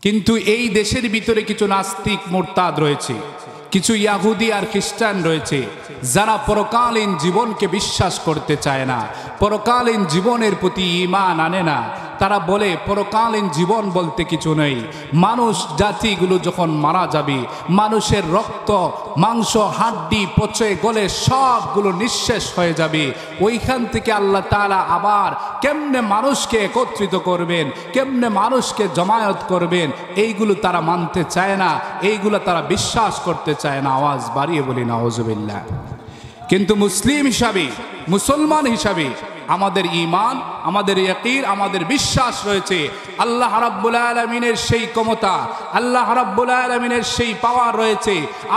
কিন্তু এই দেশের ভিতরে কিছু নাস্তিক মুরতাদ রয়েছে, কিছু ইয়াহুদি আর খ্রিস্টান রয়েছে, যারা পরকালীন জীবনকে বিশ্বাস করতে চায় না, পরকালীন জীবনের প্রতি ঈমান আনে না। তারা বলে পরকালীন জীবন বলতে কিছু নেই। মানুষ জাতিগুলো যখন মারা যাবে, মানুষের রক্ত মাংস হাড্ডি পচে গলে সবগুলো নিঃশেষ হয়ে যাবে। ওইখান থেকে আল্লাহ তাআলা আবার কেমনে মানুষকে একত্রিত করবেন, কেমনে মানুষকে জমায়েত করবেন, এইগুলো তারা মানতে চায় না, এইগুলো তারা বিশ্বাস করতে চায় না। আওয়াজ বাড়িয়ে বলি নাউজুবিল্লাহ। কিন্তু মুসলিম হিসাবে, মুসলমান হিসাবে আমাদের ঈমান, আমাদের ইয়াকিন, আমাদের বিশ্বাস রয়েছে আল্লাহ রাব্বুল আলামিনের সেই ক্ষমতা, আল্লাহ রাব্বুল আলামিনের সেই পাওয়ার রয়েছে।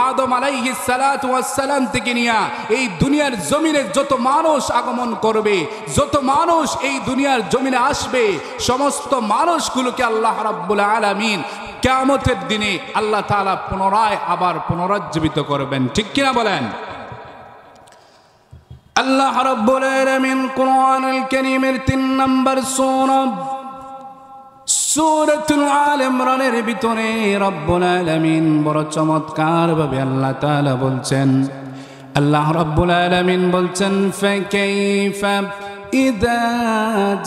আদম আলাইহিস সালাতু ওয়াস সালাম থেকে নিয়া এই দুনিয়ার জমিনে যত মানুষ আগমন করবে, যত মানুষ এই দুনিয়ার জমিনে আসবে, সমস্ত মানুষগুলোকে আল্লাহ রাব্বুল আলামিন কিয়ামতের দিনে আল্লাহ তাআলা পুনরায় আবার পুনরুজ্জীবিত করবেন। ঠিক কিনা বলেন? আল্লাহ রাব্বুল আলামিন কোরআনুল কারীমের 3 নম্বর সূরাতুল আল ইমরানের ভিতরে রব্বুল আলামিন বড় চমৎকার ভাবে আল্লাহ তাআলা বলছেন, আল্লাহ রাব্বুল আলামিন বলছেন, ফাকাইফা ইযা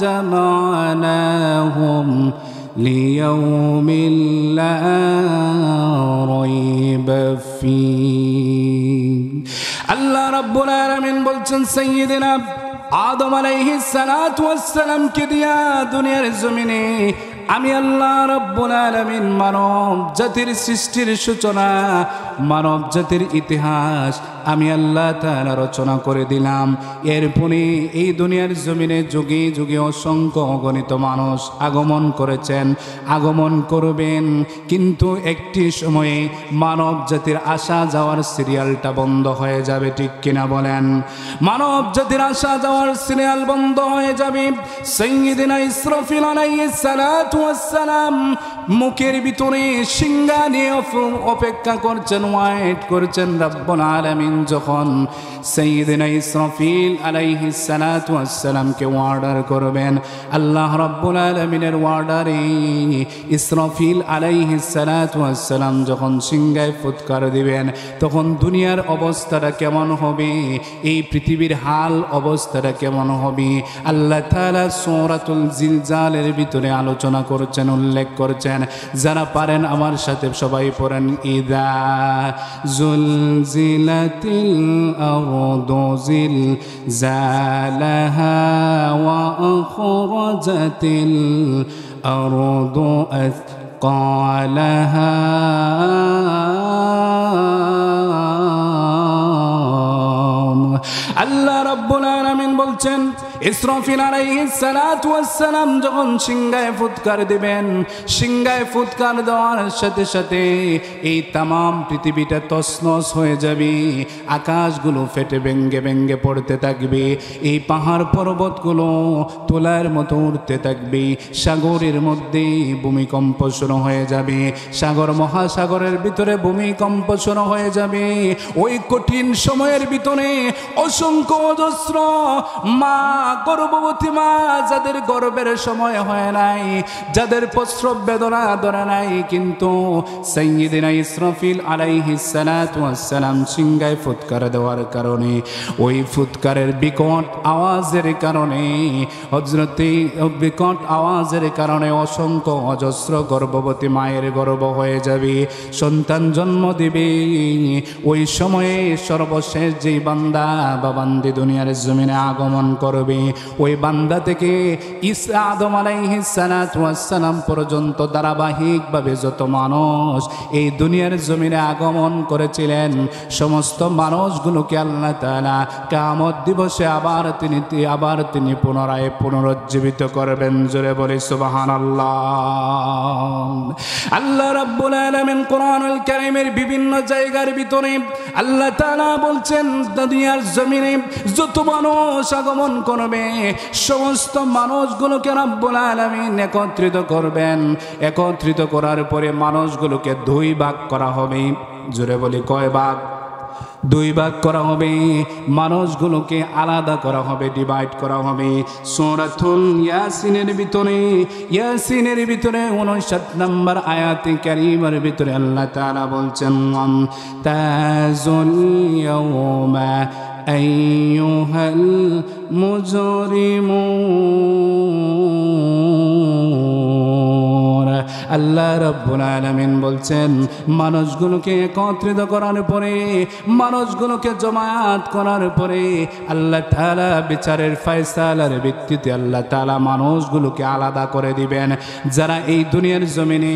জামানাহুম লিয়াউমিল লা রাইবা ফীহ। আল্লাহ রাব্বুল আলামিন বলছেন সাইয়্যিদিনা আদম আলাইহিস সালাতু ওয়াস সালাম কে দিয়া দুনিয়ার জমিনে আমি আল্লাহ রাব্বুল আলামিন মানব জাতির সৃষ্টির সূচনা, মানব জাতির ইতিহাস আমি আল্লাহ তাআলা রচনা করে দিলাম। এরপরে এই দুনিয়ার জমিনে যুগে যুগে অসংখ্য অগণিত মানুষ আগমন করেছেন, আগমন করবেন। কিন্তু একটি সময়ে মানব জাতির আসা যাওয়ার সিরিয়ালটা বন্ধ হয়ে যাবে। ঠিক কিনা বলেন? মানব জাতির আসা যাওয়ার সিরিয়াল বন্ধ হয়ে যাবে। সাইয়্যিদিনা ইসরাফিল আলাইহিস সালাতু ওয়াস সালাম মুখের ভিতরে সিংহা নিয়ে অপেক্ষা করছেন, ওয়েট করছেন। রব্বুল আলামিন যখন সাইয়্যিদিনা ইসরাফিল আলাইহিস সালাতু ওয়াস সালামকে অর্ডার করবেন, আল্লাহ রাব্বুল আলামিনের অর্ডারে ইসরাফিল আলাইহিস সালাতু ওয়াস সালাম যখন সিংহায় ফুৎকার দিবেন, তখন দুনিয়ার অবস্থাটা কেমন হবে, এই পৃথিবীর হাল অবস্থাটা কেমন হবে, আল্লাহ তাআলা সূরাতুল জিলজালের ভিতরে আলোচনা করছেন, উল্লেখ করছেন। যারা পারেন আমার সাথে সবাই পড়েন, ইযা জুলজিলাতিল আরদু জিলজালাহা ওয়া আখরাজাতিল আরদু আথকালাহা আল্লাহ রাব্বুল আলামিন বলছেন, ইসরাফিল আলাইহিস সালাতু ওয়াস সালাম যখন সিংহায় ফুৎকার দিবেন, সিংহায় ফুৎকার দেওয়ার সাথে সাথে এই তামাম পৃথিবীটা তছনছ হয়ে যাবে, আকাশগুলো ফেটে ভেঙ্গে ভেঙ্গে পড়তে থাকবে, এই পাহাড় পর্বতগুলো তোলার মতো উঠতে থাকবে, সাগরের মধ্যে ভূমিকম্প শুরু হয়ে যাবে, সাগর মহাসাগরের ভিতরে ভূমিকম্প শুরু হয়ে যাবে। ওই কঠিন সময়ের ভিতরে অসংখ্য অজস্র মা, গর্ভবতী মা, যাদের গর্ভের সময় হয় নাই, যাদের প্রসব বেদনা ধরে নাই, কিন্তু সাইয়্যিদিনা ইসরাফিল আলাইহিস সালাতু ওয়াস সালাম সিংহায় ফুৎকার দেওয়ার কারণে, ওই ফুৎকারের বিকট আওয়াজের কারণে, বিকট আওয়াজের কারণে অসংখ্য অজস্র গর্ভবতী মায়ের গর্ভ হয়ে যাবে, সন্তান জন্ম দিবে। ওই সময়ে সর্বশেষ যেই বান্দা বা বান্দি দুনিয়ার জমিনে আগমন করবে, ওই বান্দা থেকে ঈসা আদম আলাইহিস সালাতু ওয়াস সালাম পর্যন্ত ধারাবাহিকভাবে যত মানুষ এই দুনিয়ার জমিনে আগমন করেছিলেন, সমস্ত মানুষগুলোকে আল্লাহ তাআলা কিয়ামত দিবসে আবার তিনি পুনরায় পুনরুজ্জীবিত করবেন। জোরে বলি সুবহানাল্লাহ। আল্লাহ রাব্বুল আলামিন কোরআনুল কারীমের বিভিন্ন জায়গার ভিতরে আল্লাহ তাআলা বলছেন, দুনিয়ার জমিনে যত মানুষ আগমন করবে, সমস্ত মানুষগুলোকে রব্বুল আলামিন একত্রিত করবেন। একত্রিত করার পরে মানুষগুলোকে 2 ভাগ করা হবে। জোরে বলি কয় ভাগ? দুই ভাগ করা হবে, মানুষগুলোকে আলাদা করা হবে, ডিভাইড করা হবে। সূরাতুল ইয়াসিনের ভিতরে 59 নম্বর আয়াতে কারীমার ভিতরে আল্লাহ তাআলা বলছেন, তাজুল ইয়াউমা আইয়ুহাল মুজরিমুন। আল্লাহ রাব্বুল আলামিন বলছেন, মানুষগুলোকে একত্রিত করার পরে, মানুষগুলোকে জমায়েত করার পরে আল্লাহ তাআলা বিচারের ফয়সালার ভিত্তিতে আল্লাহ তাআলা মানুষগুলোকে আলাদা করে দিবেন। যারা এই দুনিয়ার জমিনে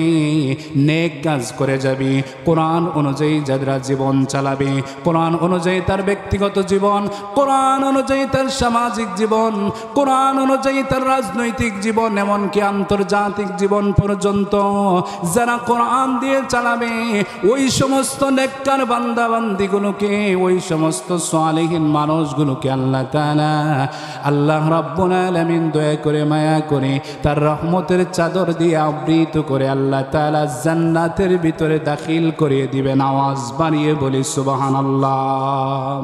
নেক কাজ করে যাবে, কোরআন অনুযায়ী যারা জীবন চালাবে, কোরআন অনুযায়ী তার ব্যক্তিগত জীবন, কোরআন অনুযায়ী তার সামাজিক জীবন, কোরআন অনুযায়ী তার রাজনৈতিক জীবন, এমনকি আন্তর্জাতিক জীবন পর্যন্ত যারা কোরআন দিয়ে চালাবে, ওই সমস্ত নেককার বান্দা বান্দিগুলোকে, ওই সমস্ত সালেহীন মানুষগুলোকে আল্লাহ তাআলা, আল্লাহ রাব্বুল আলামিন দয়া করে মায়া করে তার রহমতের চাদর দিয়ে আবৃত করে আল্লাহ তাআলা জান্নাতের ভিতরে দাখিল করিয়ে দিবেন। আওয়াজ বাড়িয়ে বলি সুবহানাল্লাহ।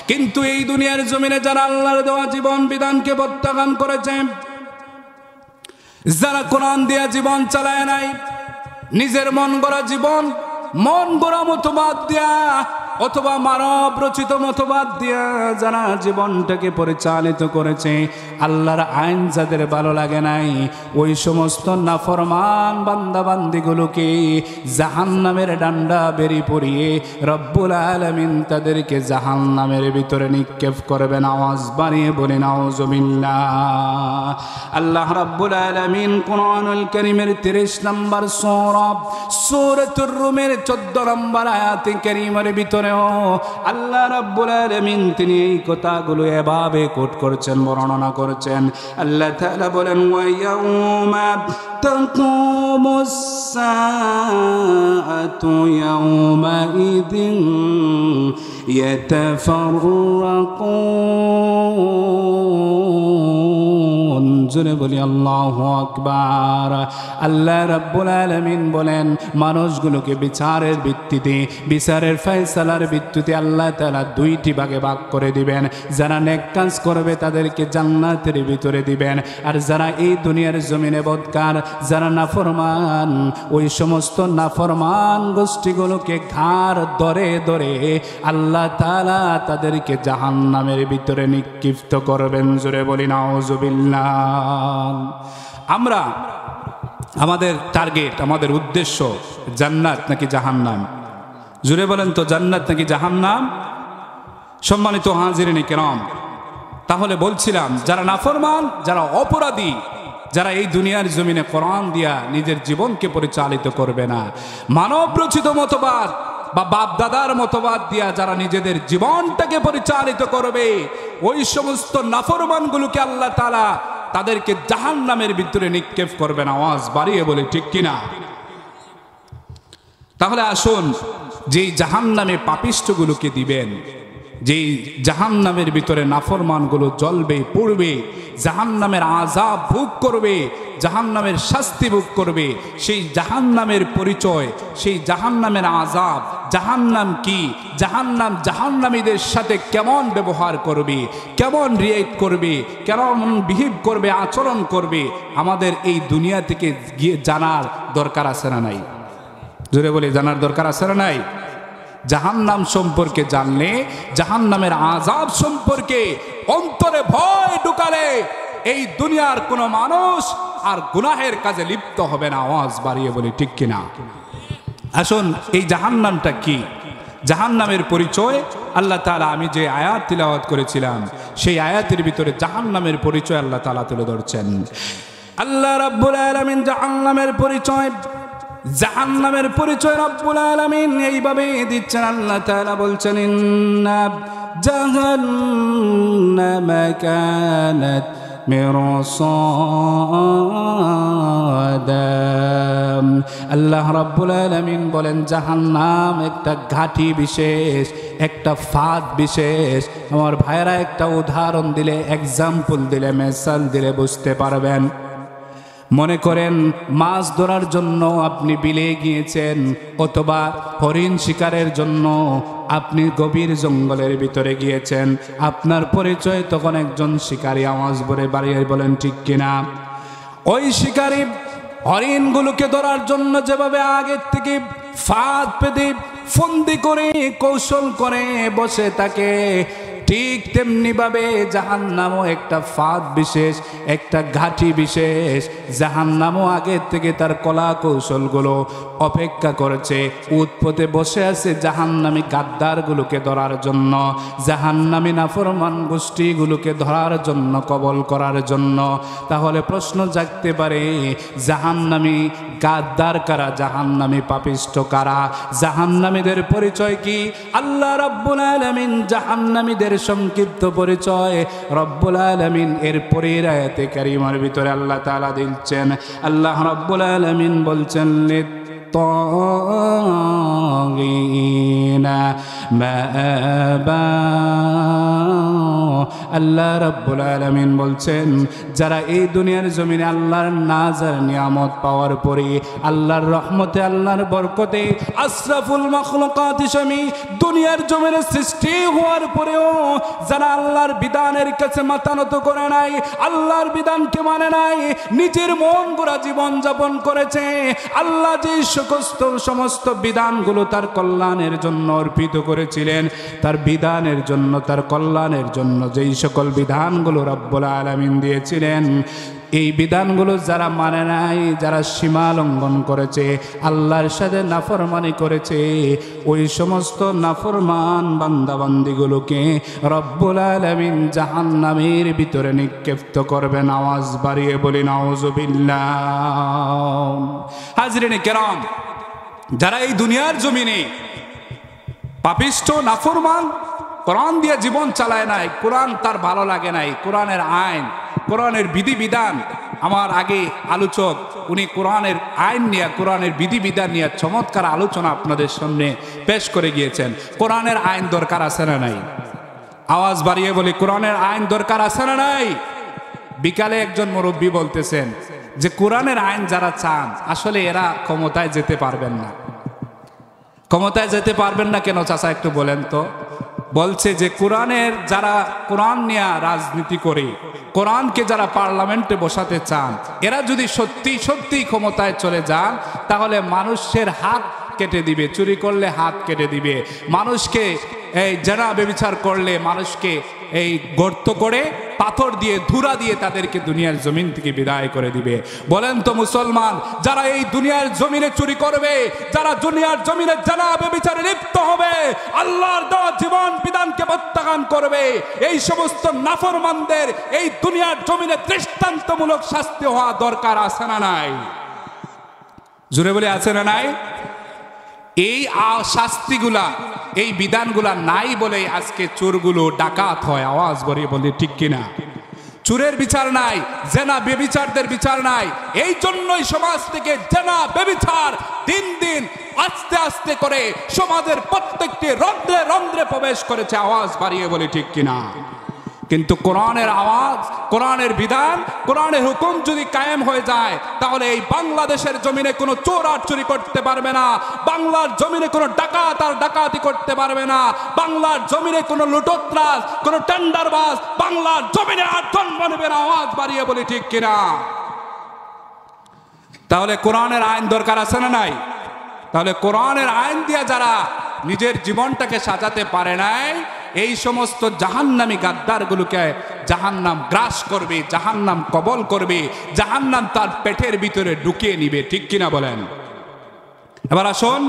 কিন্তু এই দুনিয়ার জমিনে যারা আল্লাহর দেওয়া জীবন বিধানকে প্রত্যাখ্যান করেছে, যারা কোরআন দিয়া জীবন চালায় নাই, নিজের মন গড়া জীবন, মন গড়া মতবাদ দিয়া অথবা মানব রচিত মতবাদ দিয়া যারা জীবনটাকে পরিচালিত করেছে, আল্লাহর আইন যাদের ভালো লাগে নাই, ওই সমস্ত নাফরমান বান্দা বান্দিগুলোকে জাহান্নামের ডান্ডা বেরি পরিয়ে রব্বুল আলামিন তাদেরকে জাহান্নামের ভিতরে নিক্ষেপ করবেন। আওয়াজ বাড়িয়ে বলেন আউযুবিল্লাহ। আল্লাহ রাব্বুল আলামিন কুরআনুল কারীমের 30 নম্বর সূরাতুর রুমের 14 নম্বর আয়াতে কারীমার ভিতরে আল্লাহ রাব্বুল আলামিন তিনি এই কথাগুলো এভাবে কোট করছেন, বর্ণনা করছেন। আল্লাহ তাআলা বলেন, ওয়া ইয়াউমা তাকুমুস সাআতু ইয়াউমা ইদিন ইয়াতাফাররাকুন। জোরে বলি আল্লাহু আকবার। আল্লাহ রাব্বুল আলামিন বলেন, মানুষগুলোকে বিচারের ভিত্তিতে, বিচারের ফয়সালার ভিত্তিতে আল্লাহ তাআলা দুইটি ভাগে ভাগ করে দিবেন। যারা নেক কাজ করবে তাদেরকে জান্নাতের ভিতরে দিবেন, আর যারা এই দুনিয়ার জমিনে বদকার, যারা নাফরমান, ওই সমস্ত নাফরমান গোষ্ঠীগুলোকে ঘাড় ধরে ধরে আল্লাহ তাআলা তাদেরকে জাহান্নামের ভিতরে নিক্ষিপ্ত করবেন। জোরে বলি নাউযুবিল্লাহ। আমরা, আমাদের টার্গেট, আমাদের উদ্দেশ্য জান্নাত নাকি জাহান্নাম? জোরে বলেন তো, জান্নাত নাকি জাহান্নাম? সম্মানিত হাজিরিন কিরাম, তাহলে বলছিলাম, যারা নাফরমান, যারা অপরাধী, যারা এই দুনিয়ার জমিনে কোরআন দিয়া নিজের জীবনকে পরিচালিত করবে না, মানব রচিত মতবাদ বা বাপ দাদার মতবাদ দিয়া যারা নিজেদের জীবনটাকে পরিচালিত করবে, ওই সমস্ত নাফরমানগুলোকে আল্লাহ তাআলা তাদেরকে জাহান্নামের ভিতরে নিক্ষেপ করবেন। আওয়াজ বাড়িয়ে বলে ঠিক কিনা? তাহলে আসুন, যেই জাহান্নামে পাপিষ্ঠগুলোকে দিবেন, যেই জাহান্নামের ভিতরে নাফরমানগুলো জ্বলবে, পড়বে, জাহান্নামের আযাব ভোগ করবে, জাহান্নামের শাস্তি ভোগ করবে, সেই জাহান্নামের পরিচয়, সেই জাহান্নামের আযাব, জাহান্নাম কি, জাহান্নাম জাহান্নামীদের সাথে কেমন ব্যবহার করবে, কেমন রিয়েক্ট করবে, কেমন বিহেভ করবে, আচরণ করবে, আমাদের এই দুনিয়া থেকে গিয়ে জানার দরকার আছে না নাই? জোরে বলে, জানার দরকার আছে না নাই? জাহান্নাম সম্পর্কে জানলে, জাহান্নামের আযাব সম্পর্কে অন্তরে ভয় ঢুকালে, এই দুনিয়ার কোনো মানুষ আর গুনাহের কাজে লিপ্ত হবে না। আওয়াজ বাড়িয়ে বলি ঠিক কিনা? আসুন, এই জাহান্নামটা কি, জাহান্নামের পরিচয় আল্লাহ তাআলা, আমি যে আয়াত তিলাওয়াত করেছিলাম সেই আয়াতের ভিতরে জাহান্নামের পরিচয় আল্লাহ তাআলা তুলে ধরছেন। আল্লাহ রাব্বুল আলামিন জাহান্নামের পরিচয়, জাহান্নামের পরিচয় রব্বুল আলামিন এইভাবে দিচ্ছেন। আল্লাহ তাআলা বলছেন, ইন্না জাহান্নামা কানাত মিরসাদা। আল্লাহ রাব্বুল আলামিন বলেন, জাহান্নাম একটা ঘাঁটি বিশেষ, একটা ফাঁদ বিশেষ। আমার ভাইরা একটা উদাহরণ দিলে, এক্সাম্পল দিলে, মেসাল দিলে বুঝতে পারবেন। মনে করেন মাছ ধরার জন্য আপনি বিলে গিয়েছেন, অথবা হরিণ শিকারের জন্য আপনি গভীর জঙ্গলের ভিতরে গিয়েছেন। আপনার পরিচয় তখন একজন শিকারী, আওয়াজ ভরে বাড়িয়ে বলেন ঠিক কিনা। ওই শিকারী হরিণগুলোকে ধরার জন্য যেভাবে আগের থেকে ফাঁদ পেতে ফন্দি করে কৌশল করে বসে থাকে, ঠিক তেমনি ভাবে জাহান্নামও একটা ফাঁদ বিশেষ, একটা ঘাঁটি বিশেষ। জাহান্নামও আগের থেকে তার কলা কৌশলগুলো অপেক্ষা করেছে, উৎপথে বসে আছে জাহান্নামী গাদ্দারগুলোকে ধরার জন্য, জাহান্নামী নাফরমান গোষ্ঠীগুলোকে ধরার জন্য, কবল করার জন্য। তাহলে প্রশ্ন জাগতে পারে, জাহান্নামী গাদ্দার কারা, জাহান্নামী পাপিষ্ঠ কারা, জাহান্নামীদের পরিচয় কি? আল্লাহ রাব্বুল আলামিন জাহান্নামীদের সংক্ষিপ্ত পরিচয় রব্বুল আলামিন এর পরের আয়াতে কারিমার ভিতরে আল্লাহ তাআলা দিচ্ছেন। আল্লাহ রাব্বুল আলামিন বলছেন, লিত্তাগিনা মাআবা। আল্লাহ রাব্বুল আলামিন বলছেন, যারা এই দুনিয়ার জমিনে আল্লাহর নাজার নিয়ামত পাওয়ার পরে, আল্লাহর রহমতে, আল্লাহর বরকতে আশরাফুল মাখলুকাত হিসেবে দুনিয়ার জমিনে সৃষ্টি হওয়ার পরেও যারা আল্লাহর বিধানের কাছে মাথা নত করে নাই, আল্লাহর বিধানকে মানে নাই, নিজের মন গড়া জীবন যাপন করেছে, আল্লাহ যে সমস্ত বিধানগুলো তার কল্যাণের জন্য অর্পিত করেছিলেন, তার বিধানের জন্য, তার কল্যাণের জন্য যেই সকল বিধানগুলো রব্বুল আলামিন দিয়েছিলেন, এই বিধানগুলো যারা মানে নাই, যারা সীমা লঙ্ঘন করেছে, আল্লাহর সাথে নাফরমানি করেছে, ওই সমস্ত নাফরমান বান্দাবান্দিগুলোকে রব্বুল আলামিন জাহান্নামের ভিতরে নিক্ষিপ্ত করবেন। আওয়াজ বাড়িয়ে বলি নাউযুবিল্লাহ। হাজরিনে কেরাম, যারা এই দুনিয়ার জমিনে পাপিষ্ঠ নাফরমান, কোরআন দিয়ে জীবন চালায় নাই, কোরআন তার ভালো লাগে নাই, কোরআনের আইন, কোরআনের বিধিবিধান, আমার আগে আলোচক উনি কোরআনের আইন নিয়ে, কোরআনের বিধিবিধান নিয়ে চমৎকার আলোচনা আপনাদের সামনে পেশ করে গিয়েছেন। কোরআনের আইন দরকার আছে না নাই? আওয়াজ বাড়িয়ে বলি, কোরআনের আইন দরকার আছে না নাই? বিকালে একজন মুরব্বী বলতেছেন যে কোরআনের আইন যারা চান, আসলে এরা ক্ষমতায় যেতে পারবেন না। ক্ষমতায় যেতে পারবেন না কেন চাচা, একটু বলেন তো। বলছে যে কোরআনের যারা কোরআন নিয়ে রাজনীতি করে, কোরআনকে যারা পার্লামেন্টে বসাতে চান, এরা যদি সত্যি সত্যি ক্ষমতায় চলে যান, তাহলে মানুষের হাত কেটে দিবে, চুরি করলে হাত কেটে দিবে, মানুষকে এই জেনা ব্যভিচার করলে মানুষকে এই গর্ত করে পাথর দিয়ে, ধুরা দিয়ে তাদেরকে দুনিয়ার জমিন থেকে বিদায় করে দিবে। বলেন তো মুসলমান, যারা এই দুনিয়ার জমিনে চুরি করবে, যারা দুনিয়ার জমিনে জেনা ব্যভিচারে লিপ্ত হবে, আল্লাহর দেওয়া জীবন বিধানকে প্রত্যাখ্যান করবে, এই সমস্ত নাফরমানদের এই দুনিয়ার জমিনে দৃষ্টান্তমূলক শাস্তি হওয়া দরকার আছে না নাই? জোরে বলে আছে না নাই? এই শাস্তিগুলা, এই বিধানগুলা নাই বলে আজকে চোরগুলো ডাকাত হয়। আওয়াজ বাড়িয়ে বলি ঠিক কিনা। চোরের বিচার নাই, জেনা বেবিচারদের বিচার নাই, এই জন্যই সমাজ থেকে জেনা বেবিচার দিন দিন আস্তে আস্তে করে সমাজের প্রত্যেকটি রন্ধ্রে রন্ধ্রে প্রবেশ করেছে। আওয়াজ বাড়িয়ে বলি ঠিক কিনা। কিন্তু কোরআনের আওয়াজ, কোরআনের বিধান, কোরআনের হুকুম যদি কায়েম হয়ে যায়, তাহলে এই বাংলাদেশের জমিনে কোনো চোর আর চুরি করতে পারবে না, বাংলার জমিনে কোনো ডাকাত আর ডাকাতি করতে পারবে না, বাংলার জমিনে কোনো লুটোত্রাস, কোনো টেন্ডারবাজ বাংলার জমিনে আর জন্ম নেবে না। আওয়াজ বাড়িয়ে বলি ঠিক কিনা। তাহলে কোরআনের আইন দরকার আছে না নাই? তাহলে কোরআনের আইন দিয়ে যারা নিজের জীবনটাকে সাজাতে পারে নাই, এই সমস্ত জাহান্নামী গাদ্দারগুলোকে জাহান্নাম গ্রাস করবে, জাহান্নাম কবল করবে, জাহান্নাম তার পেটের ভিতরে ঢুকিয়ে নিবে। ঠিক কিনা বলেন? এবার আসুন,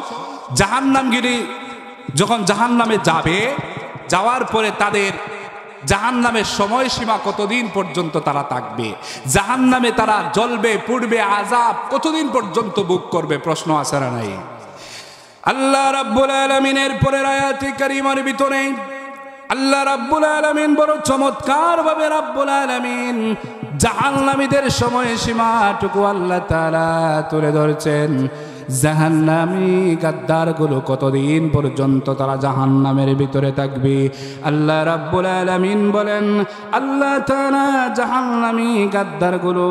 জাহান্নামগিরি যখন জাহান্নামে যাবে, যাওয়ার পরে তাদের জাহান্নামের সময়সীমা কতদিন পর্যন্ত তারা থাকবে, জাহান্নামে তারা জ্বলবে, পুড়বে, আযাব কতদিন পর্যন্ত ভোগ করবে, প্রশ্ন আছে না নাই? আল্লাহ রাব্বুল আলামিনের পরের আয়াতে কারিমার ভিতরে আল্লাহ রাব্বুল আলামিন বড় চমৎকার ভাবে রাব্বুল আলামিন জাহান্নামীদের সময়সীমাটুকু আল্লাহ তাআলা তুলে ধরছেন। জাহান্নামী গাদ্দারগুলো কতদিন পর্যন্ত তারা জাহান্নামের ভিতরে থাকবে? আল্লাহ রাব্বুল আলামিন বলেন, আল্লাহ তাআলা জাহান্নামী গাদ্দারগুলো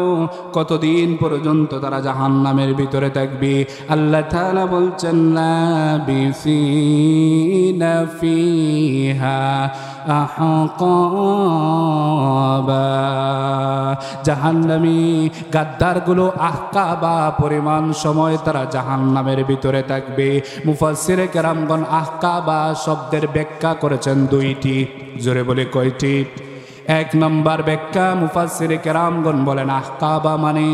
কতদিন পর্যন্ত তারা জাহান্নামের ভিতরে থাকবে? আল্লাহ তাআলা বলছেন, লাবিসিনা ফিহা আহকাবা। জাহান্নামী গাদ্দারগুলো আহকাবা পরিমাণ সময় তারা জাহান্নামের ভিতরে থাকবে। মুফাসসিরে কেরামগণ আহকাবা শব্দের ব্যাখ্যা করেছেন দুইটি। জোরে বলে কয়টি? এক নম্বর ব্যাখ্যা মুফাসসিরে কেরামগণ বলেন আহকাবা মানে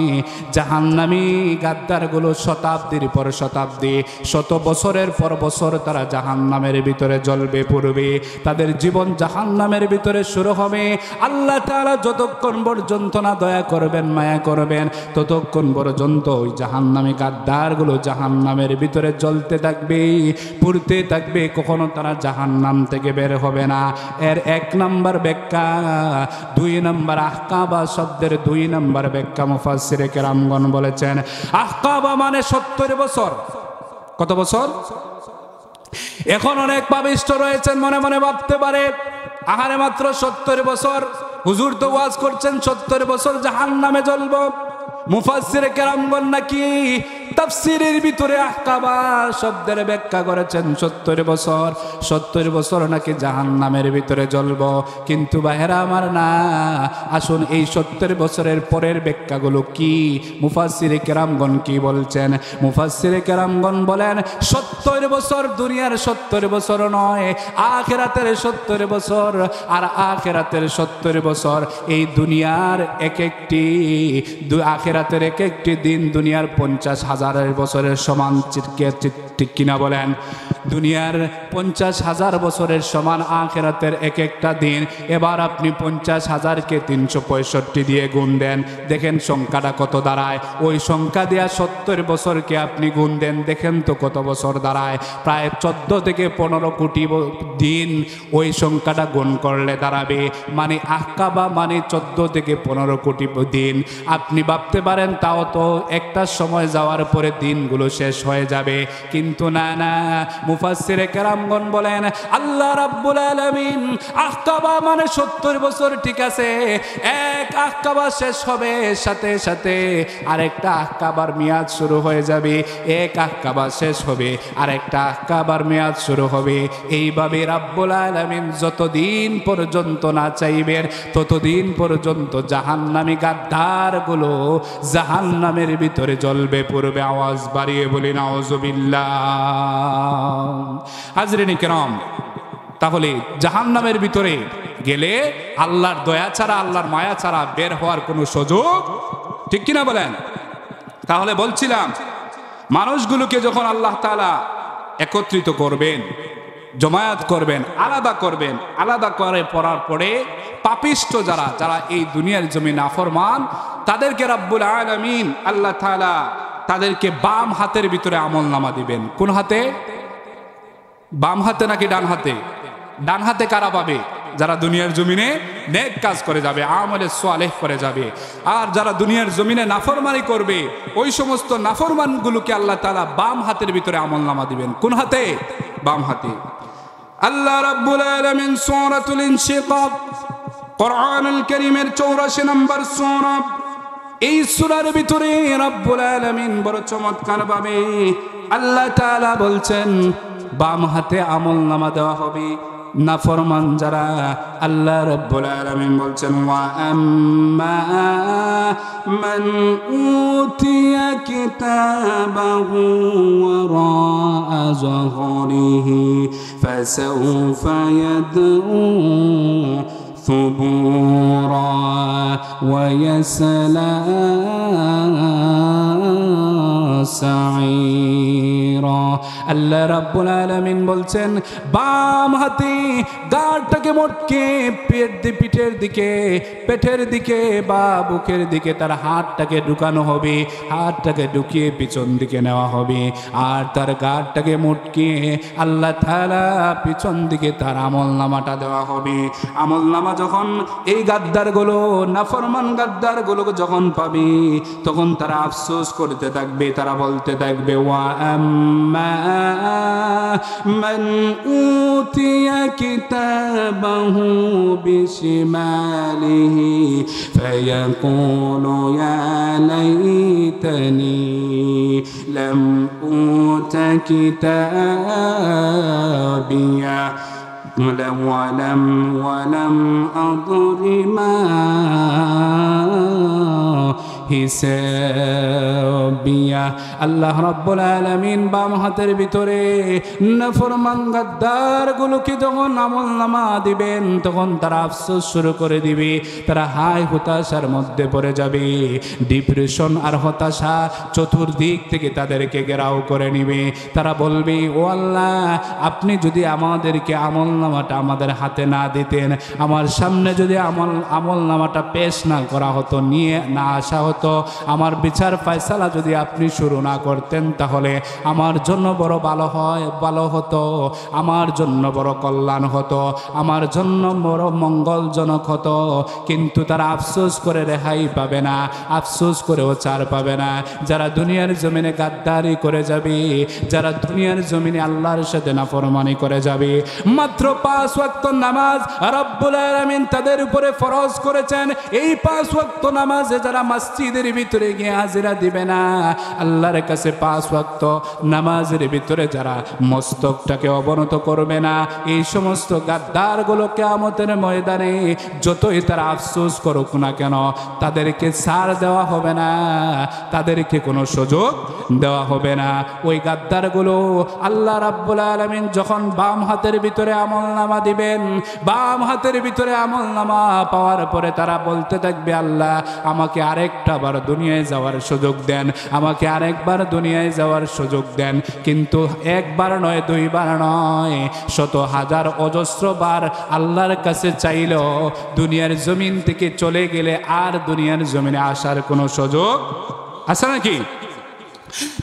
জাহান্নামী গাদ্দারগুলো শতাব্দীর পর শতাব্দী, শত বছরের পর বছর তারা জাহান্নামের ভিতরে জ্বলবে পুড়বে, তাদের জীবন জাহান্নামের ভিতরে শুরু হবে। আল্লাহ তাআলা যতক্ষণ পর্যন্ত না দয়া করবেন, মায়া করবেন, ততক্ষণ পর্যন্ত ওই জাহান্নামী গাদ্দারগুলো জাহান্নামের ভিতরে জ্বলতে থাকবে, পুড়তে থাকবে, কখনো তারা জাহান্নাম থেকে বের হবে না। এর এক নম্বর ব্যাখ্যা। দুই নম্বর আহকাবা শব্দের দুই নম্বর ব্যাখ্যা মুফাসসিরে কেরামগণ বলেছেন আহকাবা মানে 70 বছর। কত বছর? এখন অনেক পাপিষ্ঠ রয়েছেন, মনে মনে ভাবতে পারে আহারে মাত্র 70 বছর, হুজুর তো ওয়াজ করছেন 70 বছর জাহান্নামে জ্বলব। মুফাসসিরে কেরামগণ নাকি তাফসীরের ভিতরে আহকাবা শব্দের ব্যাখ্যা করেছেন 70 বছর। 70 বছর নাকি জাহান্নামের ভিতরে জ্বলব। কিন্তু ভাইরা আমার না, আসুন এই 70 বছরের পরের ব্যাখ্যাগুলো কি, মুফাসসিরে কেরামগণ কি বলছেন? মুফাসসিরে কেরামগণ বলেন 70 বছর দুনিয়ার 70 বছর নয়, আখিরাতের 70 বছর। আর আখিরাতের 70 বছর এই দুনিয়ার এক একটি, আখিরাতের এক একটি দিন দুনিয়ার 50,000 বছরের সমান। ঠিক কিনা বলেন? দুনিয়ার 50,000 বছরের সমান আখিরাতের এক একটা দিন। এবার আপনি 50,000কে 365 দিয়ে গুণ দেন, দেখেন সংখ্যাটা কত দাঁড়ায়। ওই সংখ্যা দিয়া 70 বছরকে আপনি গুণ দেন, দেখেন তো কত বছর দাঁড়ায়। প্রায় 14 থেকে 15 কোটি দিন ওই সংখ্যাটা গুণ করলে দাঁড়াবে। মানে আহকাবা মানে 14 থেকে 15 কোটি দিন। আপনি ভাবতে পারেন তাও তো একটা সময় যাওয়ার পরে দিনগুলো শেষ হয়ে যাবে, কিন্তু না না, মুফাসসিরে কেরামগণ বলেন আল্লাহ রাব্বুল আলামিন আহকাবা মানে 70 বছর, ঠিক আছে, এক আহকাবা শেষ হবে, সাথে সাথে আরেকটা আহকাবার মেয়াদ শুরু হয়ে যাবে। এক আহকাবা শেষ হবে, আরেকটা আহকাবার মেয়াদ শুরু হবে। এইভাবে রাব্বুল আলামিন যতদিন পর্যন্ত না চাইবেন ততদিন পর্যন্ত জাহান্নামী গাদ্দারগুলো জাহান্নামের ভিতরে জ্বলবে পুড়বে। আওয়াজ বাড়িয়ে বলি নাউজুবিল্লাহ। হাজরিনে কেরাম, তাহলে জাহান্নামের ভিতরে গেলে আল্লাহর দয়া ছাড়া, আল্লাহর মায়া ছাড়া বের হওয়ার কোনো সুযোগ, ঠিক কিনা বলেন? তাহলে বলছিলাম মানুষগুলোকে যখন আল্লাহ তাআলা একত্রিত করবেন, জমায়েত করবেন, আলাদা করবেন, আলাদা করে পড়ার পরে পাপিষ্ঠ যারা যারা এই দুনিয়ার জমি নাফরমান, তাদেরকে রাব্বুল আলামিন আল্লাহ তাআলা তাদেরকে বাম হাতের ভিতরে আমলনামা দিবেন। কোন হাতে? বাম হাতে নাকি ডান হাতে? ডান হাতে কারা পাবে? যারা দুনিয়ার জমিনে নেক কাজ করে যাবে, আমলে সালেহ করে যাবে। আর যারা দুনিয়ার জমিনে নাফরমানি করবে, ওই সমস্ত নাফরমানগুলোকে আল্লাহ তাআলা বাম হাতের ভিতরে আমলনামা দিবেন। কোন হাতে? বাম হাতে। আল্লাহ রাব্বুল আলামিন সূরাতুল ইনশিকাক, কোরআনুল কারীমের 84 নম্বর সূরা, এই সূরার ভিতরে রাব্বুল আলামিন বড় চমৎকার ভাবে আল্লাহ তাআলা বলছেন বাম হাতে আমলনামা দেওয়া হবে নাফরমান যারা। আল্লাহ রাব্বুল আলামিন বলছেন ওয়া আম্মা মান উতিয়া কিতাবাহু ওয়ারা যহরিহি ফাসাউফা ইয়াদউ ثبورا ويسلى سعيرا كثيرا আল্লাহ রাব্বুল আলামিন বলছেন বাম হাতে গাড়টাকে মটকে পেটের দিকে বা বুকের দিকে তার হাতটাকে ঢুকানো হবে, হাতটাকে ঢুকিয়ে পিছন দিকে নেওয়া হবে, আর তার গাড়টাকে মটকে আল্লাহ তাআলা পিছন দিকে তার আমলনামাটা দেওয়া হবে। আমলনামা যখন এই গাদ্দারগুলো, নাফরমান গাদ্দারগুলো যখন পাবে, তখন তারা আফসোস করতে থাকবে, তারা বলতে থাকবে ওয়া আম্মা মান উতিয়া কিতাবাহু বিশিমালিহি ফায়াকুলু ইয়া লাইতানি লাম উতা কিতাবিয়া ولم أدر ما হিসাবিয়া। আল্লাহ রাব্বুল আলামিন বাম হাতের ভিতরে নাফরমান গাদ্দারগুলোকে যখন আমলনামা দিবেন, তখন তারা আফসোস শুরু করে দিবে, তারা হাই হতাশার মধ্যে পড়ে যাবে। ডিপ্রেশন আর হতাশা চতুর্দিক থেকে তাদেরকে ঘেরাও করে নিবে। তারা বলবে ও আল্লাহ, আপনি যদি আমাদেরকে আমলনামাটা আমাদের হাতে না দিতেন, আমার সামনে যদি আমলনামাটা পেশ না করা হতো, নিয়ে না আসা হতো, আমার বিচার ফয়সালা যদি আপনি শুরু না করতেন, তাহলে আমার জন্য বড় ভালো হতো, আমার জন্য বড় কল্যাণ হতো, আমার জন্য বড় মঙ্গলজনক হতো। কিন্তু তারা আফসোস করে রেহাই পাবে না, আফসোস করেও ছাড় পাবে না। যারা দুনিয়ার জমিনে গাদ্দারি করে যাবে, যারা দুনিয়ার জমিনে আল্লাহর সাথে নাফরমানি করে যাবে, মাত্র 5 ওয়াক্ত নামাজ রব্বুল আলামিন তাদের উপরে ফরজ করেছেন। এই 5 ওয়াক্ত নামাজে যারা মসজিদের ভিতরে গিয়ে হাজিরা দিবে না, আল্লাহর কাছে 5 ওয়াক্ত নামাজের ভিতরে যারা মস্তকটাকে অবনত করবে না, এই সমস্ত গাদ্দারগুলো কিয়ামতের ময়দানে যতই তারা আফসোস করুক না কেন, তাদেরকে ছাড় দেওয়া হবে না, তাদেরকে কোনো সুযোগ দেওয়া হবে না। ওই গাদ্দারগুলো আল্লাহ রাব্বুল আলামিন যখন বাম হাতের ভিতরে আমলনামা দিবেন, বাম হাতের ভিতরে আমলনামা পাওয়ার পরে তারা বলতে থাকবে আল্লাহ, আমাকে আরেকটা বার দুনিয়ায় যাওয়ার সুযোগ দেন, আমাকে আরেকবার দুনিয়ায় যাওয়ার সুযোগ দেন। কিন্তু একবার নয়, 2 বার নয়, শত হাজার অজস্র বার আল্লাহর কাছে চাইলেও দুনিয়ার জমিন থেকে চলে গেলে আর দুনিয়ার জমিনে আসার কোনো সুযোগ আছে নাকি?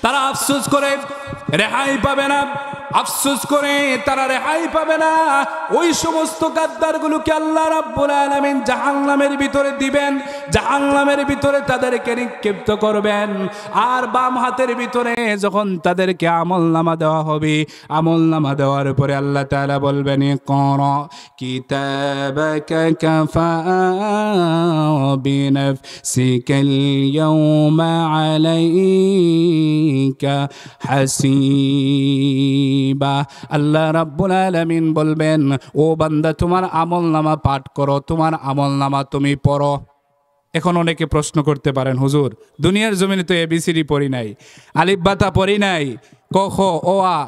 তারা আফসোস করে রেহাই পাবে না, আফসোস করে তারা রেহাই পাবে না। ওই সমস্ত গাদ্দারগুলোকে আল্লাহ রাব্বুল আলামিন জাহান্নামের ভিতরে দিবেন, জাহান্নামের ভিতরে তাদেরকে নিক্ষিপ্ত করবেন। আর বাম হাতের ভিতরে যখন তাদেরকে আমলনামা দেওয়া হবে, আমলনামা দেওয়ার পরে আল্লাহ তাআলা বলবেন ইকরা কিতাবাকা কাফা বিনাফসিকাল ইয়াওমা আলাইকা হাসিবা। আল্লাহ রাব্বুল আলামিন বলবেন ও বান্দা, তোমার আমলনামা পাঠ করো, তোমার আমলনামা তুমি পড়ো। এখন অনেকে প্রশ্ন করতে পারেন, হুজুর দুনিয়ার জমিনে তো এবিসিডি পড়ি নাই, আলিফ বাতা পড়ি নাই, ক খ ও আ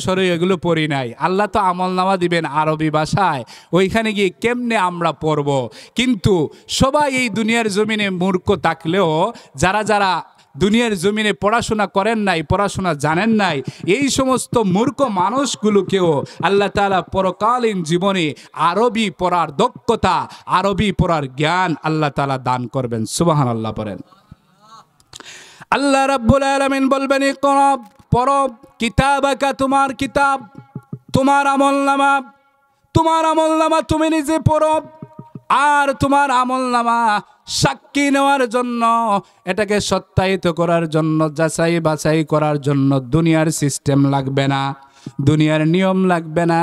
সরে এগুলো পড়ি নাই, আল্লাহ তো আমলনামা দিবেন আরবি ভাষায়, ওইখানে গিয়ে কেমনে আমরা পড়ব? কিন্তু সবাই এই দুনিয়ার জমিনে মূর্খ থাকলেও যারা দুনিয়ার জমিনে পড়াশোনা করেন নাই, পড়াশোনা জানেন নাই, এই সমস্ত মূর্খ মানুষগুলোকেও আল্লাহ তাআলা পরকালীন জীবনে আরবি পড়ার দক্ষতা, আরবি পড়ার জ্ঞান আল্লাহ তাআলা দান করবেন। সুবহানাল্লাহ পড়েন। আল্লাহ রাব্বুল আলামিন বলবেন ইকরা, পড়ো কিতাবাকা, তোমার কিতাব, তোমার আমলনামা, তোমার আমলনামা তুমি নিজে পড়ো। আর তোমার আমলনামা সাক্ষী নেওয়ার জন্য, এটাকে সত্যায়িত করার জন্য, যাচাই বাছাই করার জন্য দুনিয়ার সিস্টেম লাগবে না, দুনিয়ার নিয়ম লাগবে না।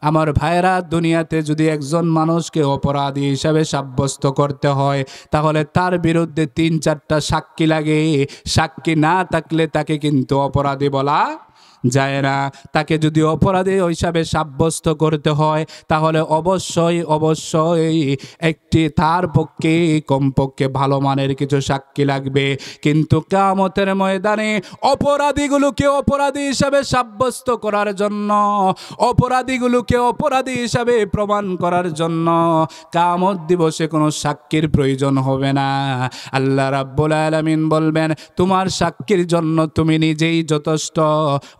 আমার ভাইরা, দুনিয়াতে যদি একজন মানুষকে অপরাধী হিসাবে সাব্যস্ত করতে হয়, তাহলে তার বিরুদ্ধে 3-4টা সাক্ষী লাগে। সাক্ষী না থাকলে তাকে কিন্তু অপরাধী বলা যায় না। তাকে যদি অপরাধী হিসাবে সাব্যস্ত করতে হয়, তাহলে অবশ্যই একটি তার পক্ষে কমপক্ষে ভালো মানের কিছু সাক্ষী লাগবে। কিন্তু কিয়ামতের ময়দানে অপরাধীগুলোকে অপরাধী হিসাবে সাব্যস্ত করার জন্য, অপরাধীগুলোকে অপরাধী হিসাবে প্রমাণ করার জন্য কিয়ামত দিবসে কোনো সাক্ষীর প্রয়োজন হবে না। আল্লাহ রাব্বুল আলামিন বলবেন তোমার সাক্ষীর জন্য তুমি নিজেই যথেষ্ট,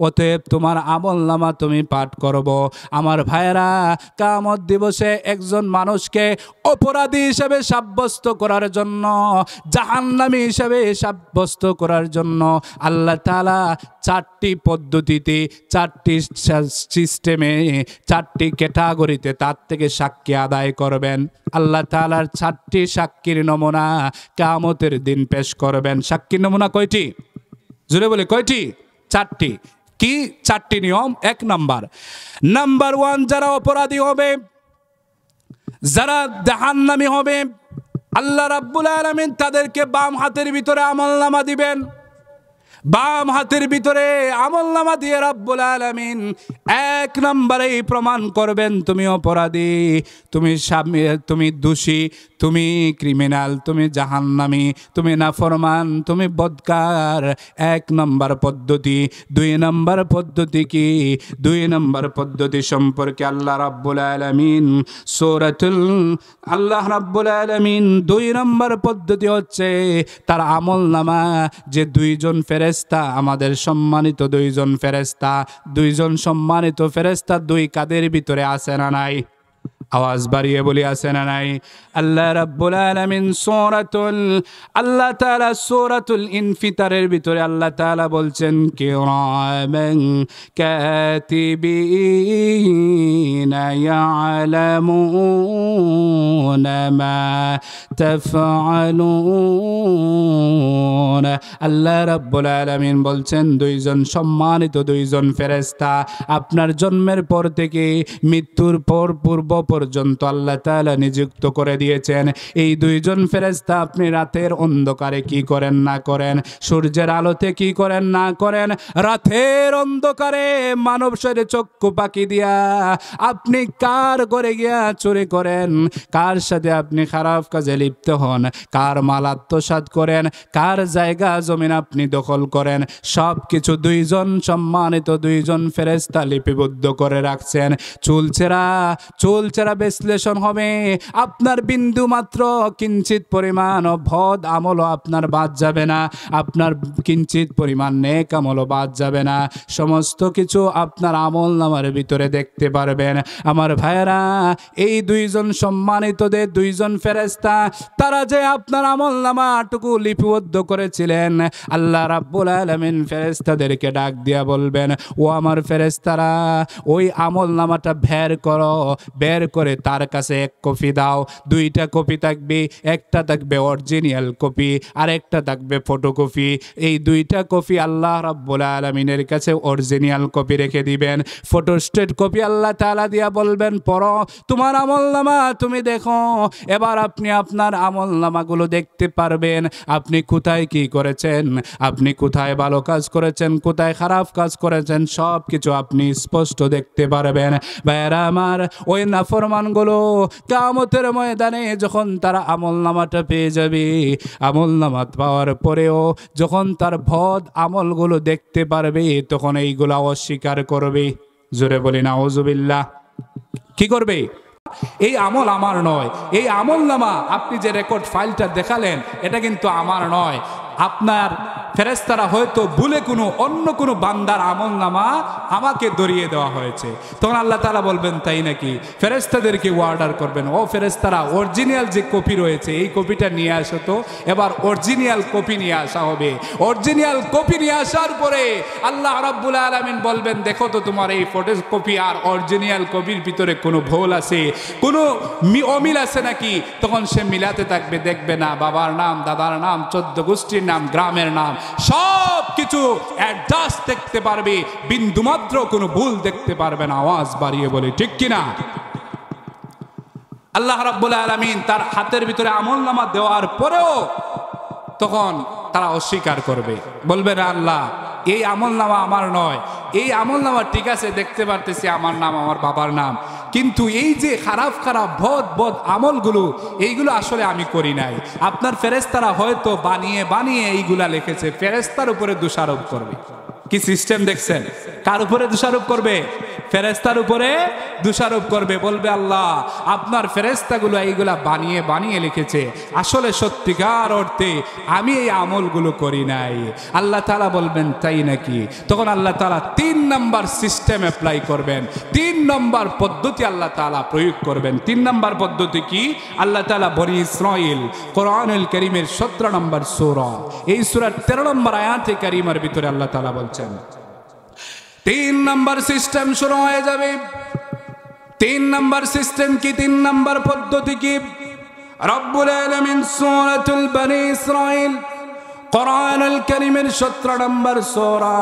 অতএব তোমার আমলনামা তুমি পাঠ করব। আমার ভাইরা, কিয়ামত দিবসে একজন মানুষকে অপরাধী হিসেবে সাব্যস্ত করার জন্য, জাহান্নামী হিসেবে সাব্যস্ত করার জন্য আল্লাহ তাআলা চারটি পদ্ধতিতে, চারটি সিস্টেমে, চারটি ক্যাটাগরিতে তার থেকে সাক্ষী আদায় করবেন। আল্লাহ তাআলার চারটি সাক্ষীর নমুনা কিয়ামতের দিন পেশ করবেন। সাক্ষীর নমুনা কয়টি? জোরে বলে কয়টি? চারটি। কি চারটি নিয়ম? এক নাম্বার 1, যারা অপরাধী হবে, যারা জাহান্নামী হবে, আল্লাহ রাব্বুল আলামিন তাদেরকে বাম হাতের ভিতরে আমলনামা দিবেন। বাম হাতের ভিতরে আমলনামা দিয়ে রাব্বুল আলামিন 1 নম্বরেই প্রমাণ করবেন তুমি অপরাধী, তুমি দোষী, তুমি ক্রিমিনাল, তুমি জাহান্নামী, তুমি নাফরমান, তুমি বদকার। 1 নম্বর পদ্ধতি। 2 নম্বর পদ্ধতি কি? 2 নম্বর পদ্ধতি সম্পর্কে আল্লাহ রাব্বুল আলামিন 2 নম্বর পদ্ধতি হচ্ছে তার আমলনামা যে 2 জন ফেরেশতা, আমাদের সম্মানিত 2 জন ফেরেশতা, 2 জন সম্মানিত ফেরেশতা 2 কাদের ভিতরে আছে না নাই? আওয়াজ বাড়িয়ে বলি আছে না নাই? আল্লাহ রাব্বুল আলামিন আল্লাহ তাআলা সূরাতুল ইনফিতারের ভিতরে আল্লাহ তাআলা বলছেন কিরামান কাতিবিনা ইয়ালামুনা মা তাফআলুন। আল্লাহ রাব্বুল আলামিন বলছেন 2 জন সম্মানিত 2 জন ফেরেশতা আপনার জন্মের পর থেকে মৃত্যুর পূর্ব পর্যন্ত আল্লাহ তাআলা নিযুক্ত করে দিয়েছেন। এই 2 জন ফেরেশতা আপনি রাতের অন্ধকারে কি করেন না করেন, সূর্যের আলোতে কি করেন না করেন, রাতের অন্ধকারে মানব শরীরে চক্ষু পাকি দিয়া আপনি কার ঘরে গিয়া চুরি করেন, কার সাথে আপনি খারাপ কাজে লিপ্ত হন, কার মাল আত্মসাৎ করেন, কার জায়গা জমিন আপনি দখল করেন, সব কিছু 2 জন সম্মানিত 2 জন ফেরেশতা লিপিবদ্ধ করে রাখছেন। চুলচেরা বিশ্লেষণ হবে। আপনার বিন্দু মাত্র কিঞ্চিত পরিমাণ বদ আমলও আপনার বাদ যাবে না, আপনার কিঞ্চিত পরিমাণ নেক আমলও বাদ যাবে না। সমস্ত কিছু আপনার আমলনামার ভিতরে দেখতে পারবেন। আমার ভাইয়েরা, এই 2 জন সম্মানিতদের 2 জন ফেরেশতা তারা যে আপনার আমলনামাটুকু লিপিবদ্ধ করেছিলেন, আল্লাহ রাব্বুল আলামিন ফেরেশতাদেরকে ডাক দিয়া বলবেন, ও আমার ফেরেশতারা, ওই আমলনামাটা বের করে তার কাছে 1 কপি দাও। 2টা কপি থাকবে, একটা থাকবে অরিজিনাল কপি আর একটা থাকবে ফটোকপি। এই 2টা কপি আল্লাহ রাব্বুল আলামিনের কাছে অরিজিনাল কপি রেখে দিবেন। ফটোস্টেট কপি আল্লাহ তাআলা দিয়া বলবেন, পড়ো তোমার আমলনামা, তুমি দেখো। এবার আপনি আপনার আমলনামাগুলো দেখতে পারবেন, আপনি কোথায় কি করেছেন, আপনি কোথায় ভালো কাজ করেছেন, কোথায় খারাপ কাজ করেছেন, সব কিছু আপনি স্পষ্ট দেখতে পারবেন। ভাইরা আমার, ওই নাফরমানগুলো কিয়ামতের ময়দানে যখন তারা আমলনামাটা পেয়ে যাবে, আমলনামা পাওয়ার পরেও যখন তার বদ আমলগুলো দেখতে পারবে, তখন এইগুলো অস্বীকার করবে। জোরে বলি নাউজুবিল্লাহ। কি করবে? এই আমল আমার নয়, এই আমলনামা আপনি যে রেকর্ড ফাইলটা দেখালেন এটা কিন্তু আমার নয়। আপনার ফেরেশতারা হয়তো ভুলে অন্য কোনো বান্দার আমলনামা আমাকে ধরিয়ে দেওয়া হয়েছে। তখন আল্লাহ তাআলা বলবেন, তাই নাকি? ফেরেশতাদেরকে অর্ডার করবেন, ও ফেরেশতারা, অরিজিনাল যে কপি রয়েছে এই কপিটা নিয়ে আসো তো। এবার অরিজিনাল কপি নিয়ে আসা হবে। অরিজিনাল কপি নিয়ে আসার পরে আল্লাহ রাব্বুল আলামিন বলবেন, দেখো তো তোমার এই ফটো কপি আর অরিজিনাল কপির ভিতরে কোনো ভুল আছে, কোনো অমিল আছে নাকি? তখন সে মিলাতে থাকবে, দেখবে না বাবার নাম, দাদার নাম, 14 গোষ্ঠীর নাম, গ্রামের নাম, সব কিছু অ্যাডজাস্ট দেখতে পারবে, বিন্দুমাত্র কোনো ভুল দেখতে পারবে না। আওয়াজ বাড়িয়ে বলে ঠিক কিনা? আল্লাহ রাব্বুল আলামিন তার হাতের ভিতরে আমলনামা দেওয়ার পরেও তখন তারা অস্বীকার করবে, বলবে না আল্লাহ এই আমলনামা আমার নয়, এই আমলনামা ঠিক আছে দেখতে পারতেছি আমার নাম, আমার বাবার নাম, কিন্তু এই যে খারাপ বদ আমলগুলো এইগুলো আসলে আমি করি নাই। আপনার ফেরেশতারা হয়তো বানিয়ে এইগুলা লিখেছে, ফেরেশতার উপরে দোষারোপ করবে। কি সিস্টেম দেখছেন? কার উপরে দোষারোপ করবে? ফেরেশতার উপরে দোষারোপ করবে, বলবে আল্লাহ আপনার ফেরেশতাগুলো এইগুলা বানিয়ে বানিয়ে লিখেছে, আসলে সত্যিকার অর্থে আমি এই আমলগুলো করি নাই। আল্লাহ তাআলা বলবেন তাই নাকি? তখন আল্লাহ তাআলা 3 নম্বর সিস্টেম অ্যাপ্লাই করবেন, 3 নম্বর পদ্ধতি আল্লাহ তাআলা প্রয়োগ করবেন। 3 নম্বর পদ্ধতি কি? আল্লাহ তাআলা বনি ইসরাঈল কোরআনুল কারীমের 17 নম্বর সূরা, এই সূরার 13 নম্বর আয়াতে কারীমার ভিতরে আল্লাহ তাআলা বলছেন 3 নম্বর সিস্টেম শুরু হয়ে যাবে। 3 নম্বর সিস্টেম কি? 3 নম্বর পদ্ধতি কি? রব্বুল আলামিন সূরাতুল বনি ইসরাঈল কোরআনুল কারীমের 17 নম্বর সূরা,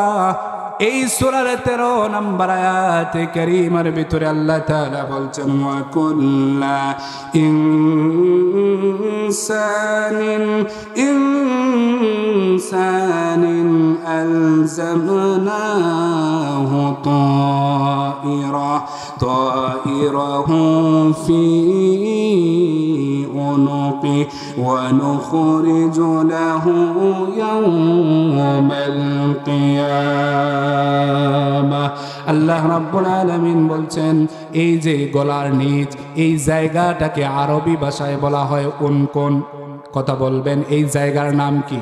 এই সূরার 13 নম্বর আয়াতে কারীমার ভিতরে আল্লাহ তাআলা বলছেন ওয়া কুল্লা ইনসানিন আলজামনাহু তায়রাহু ফি উনুকি ওয়া নুখরিজু লাহু ইয়াওমাল কিয়ামাহ। আল্লাহ রাব্বুল আলামিন বলছেন এই যে গলার নিচ, এই জায়গাটাকে আরবি ভাষায় বলা হয় উনকুন। কথা বলবেন, এই জায়গার নাম কি?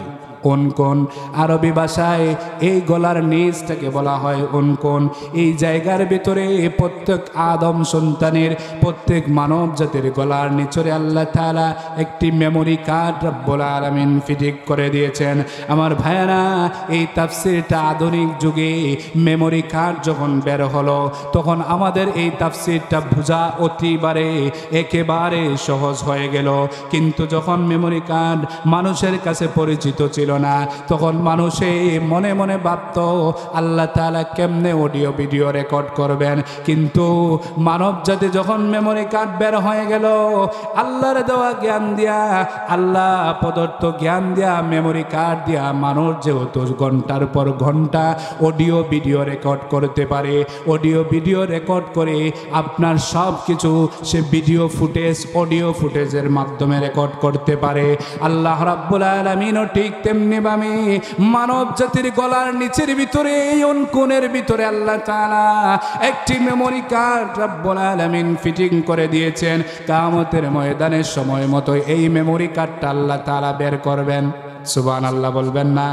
উনকুন। আরবি ভাষায় এই গলার নিচটাকে বলা হয় উনকুন। এই জায়গার ভিতরে প্রত্যেক আদম সন্তানের, প্রত্যেক মানব জাতির গলার নিচরে আল্লাহ তাআলা একটি মেমোরি কার্ড রব্বুল আলামিন ফিটিং করে দিয়েছেন। আমার ভাইয়েরা, এই তাফসীরটা আধুনিক যুগে মেমোরি কার্ড যখন বের হলো, তখন আমাদের এই তাফসীরটা বোঝা একেবারে সহজ হয়ে গেল। কিন্তু যখন মেমোরি কার্ড মানুষের কাছে পরিচিত ছিল না, তখন মানুষে মনে মনে ভাবত আল্লাহ তাআলা কেমনে অডিও ভিডিও রেকর্ড করবেন। কিন্তু মানব জাতি যখন মেমোরি কার্ড বের হয়ে গেল, আল্লাহর দেওয়া জ্ঞান দিয়া, আল্লাহ প্রদত্ত জ্ঞান দিয়া, মেমোরি কার্ড দিয়া মানুষ যেহেতু ঘন্টার পর ঘন্টা অডিও ভিডিও রেকর্ড করতে পারে, অডিও ভিডিও রেকর্ড করে আপনার সব কিছু সে ভিডিও ফুটেজ, অডিও ফুটেজের মাধ্যমে রেকর্ড করতে পারে। আল্লাহ রাব্বুল আলামিনও ঠিক তেমনি ভাবে মানব জাতির গলার নিচের ভিতরে, এই অনকুনের ভিতরে আল্লাহ তাআলা একটি মেমোরি কার্ড রব্বুল আলামিন ফিটিং করে দিয়েছেন। কিয়ামতের ময়দানের সময় মতো এই মেমোরি কার্ডটা আল্লাহ তাআলা বের করবেন। সুবহানাল্লাহ বলবেন না?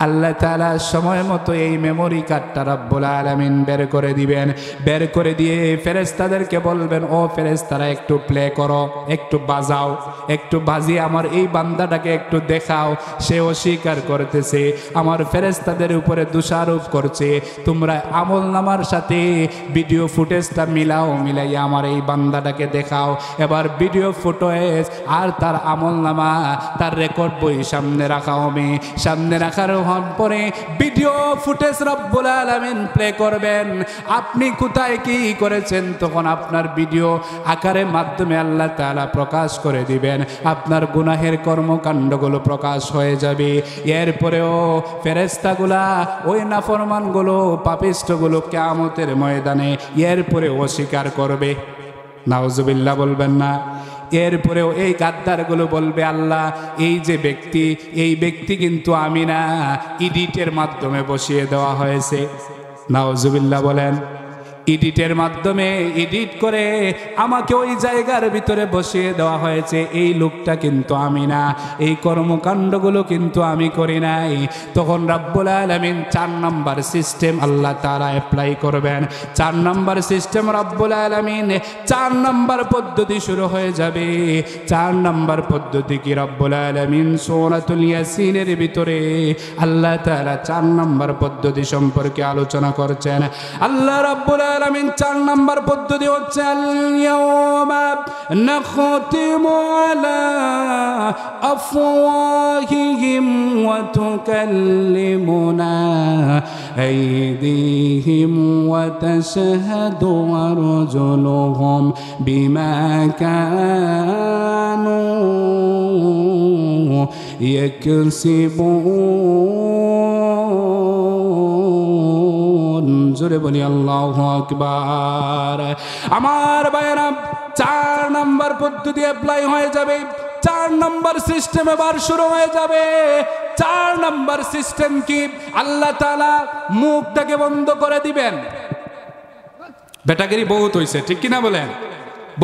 আল্লাহ তাআলা সময় মতো এই মেমোরি কার্ডটা রব্বুল আলামিন বের করে দিবেন। বের করে দিয়ে ফেরেশতাদেরকে বলবেন, ও ফেরেশতারা একটু প্লে করো, একটু বাজাও, একটু বাজিয়ে আমার এই বান্দাটাকে একটু দেখাও। সে অস্বীকার করতেছে, আমার ফেরেশতাদের উপরে দোষারোপ করছে। তোমরা আমলনামার সাথে ভিডিও ফুটেজটা মিলাইয়া আমার এই বান্দাটাকে দেখাও। এবার ভিডিও ফুটেজ আর তার আমলনামা, তার রেকর্ড বই সামনে রাখা হবে। সামনে রাখার পরে ভিডিও ফুটেজ রব্বুল আলামিন প্লে করবেন। আপনি কোথায় কি করেছেন, তখন আপনার ভিডিও আকারের মাধ্যমে আল্লাহ তাআলা প্রকাশ করে দিবেন। আপনার গুনাহের কর্মকাণ্ডগুলো প্রকাশ হয়ে যাবে। এরপরেও ফেরেশতাগুলা ওই নাফরমানগুলো, পাপিষ্ঠগুলো কিয়ামতের ময়দানে এরপরে অস্বীকার করবে। নাউজুবিল্লাহ বলবেন না? এরপরেও এই গাদ্দারগুলো বলবে, আল্লাহ এই যে ব্যক্তি, এই ব্যক্তি কিন্তু আমি না, এডিটের মাধ্যমে বসিয়ে দেওয়া হয়েছে। নাউজুবিল্লাহ বলেন? এডিটের মাধ্যমে এডিট করে আমাকে ওই জায়গার ভিতরে বসিয়ে দেওয়া হয়েছে। এই লোকটা কিন্তু আমি না, এই কর্মকাণ্ডগুলো কিন্তু আমি করি নাই। তখন রব্বুল আলামিন 4 নম্বর সিস্টেম আল্লাহ তাআলা অ্যাপ্লাই করবেন। 4 নম্বর সিস্টেম রব্বুল আলামিন, 4 নম্বর পদ্ধতি শুরু হয়ে যাবে। 4 নম্বর পদ্ধতি কি? রব্বুল আলামিন সূরাতুল ইয়াসিনের ভিতরে আল্লাহ তাআলা 4 নম্বর পদ্ধতি সম্পর্কে আলোচনা করছেন। আল্লাহ রাব্বুল আলামিন 4 নম্বর পদ্ধতি হচ্ছে আল-ইয়াওমা নাখতিমু আলা আফওয়াহিহিম ওয়া তুকাল্লিমুনা আইদিহিম ওয়া তাশহাদু আরজুলুহুম বিমা কানু ইয়াকসিবুন। জোরে বলি আল্লাহু আকবার। আমার ভাইরা, 4 নম্বর পদ্ধতি অ্যাপ্লাই হয়ে যাবে। 4 নম্বর সিস্টেম এবার শুরু হয়ে যাবে। 4 নাম্বার সিস্টেম কি? আল্লাহ তাআলা মুখটাকে বন্ধ করে দিবেন। বেটাগিরি বহুত হইছে, ঠিক কিনা বলেন?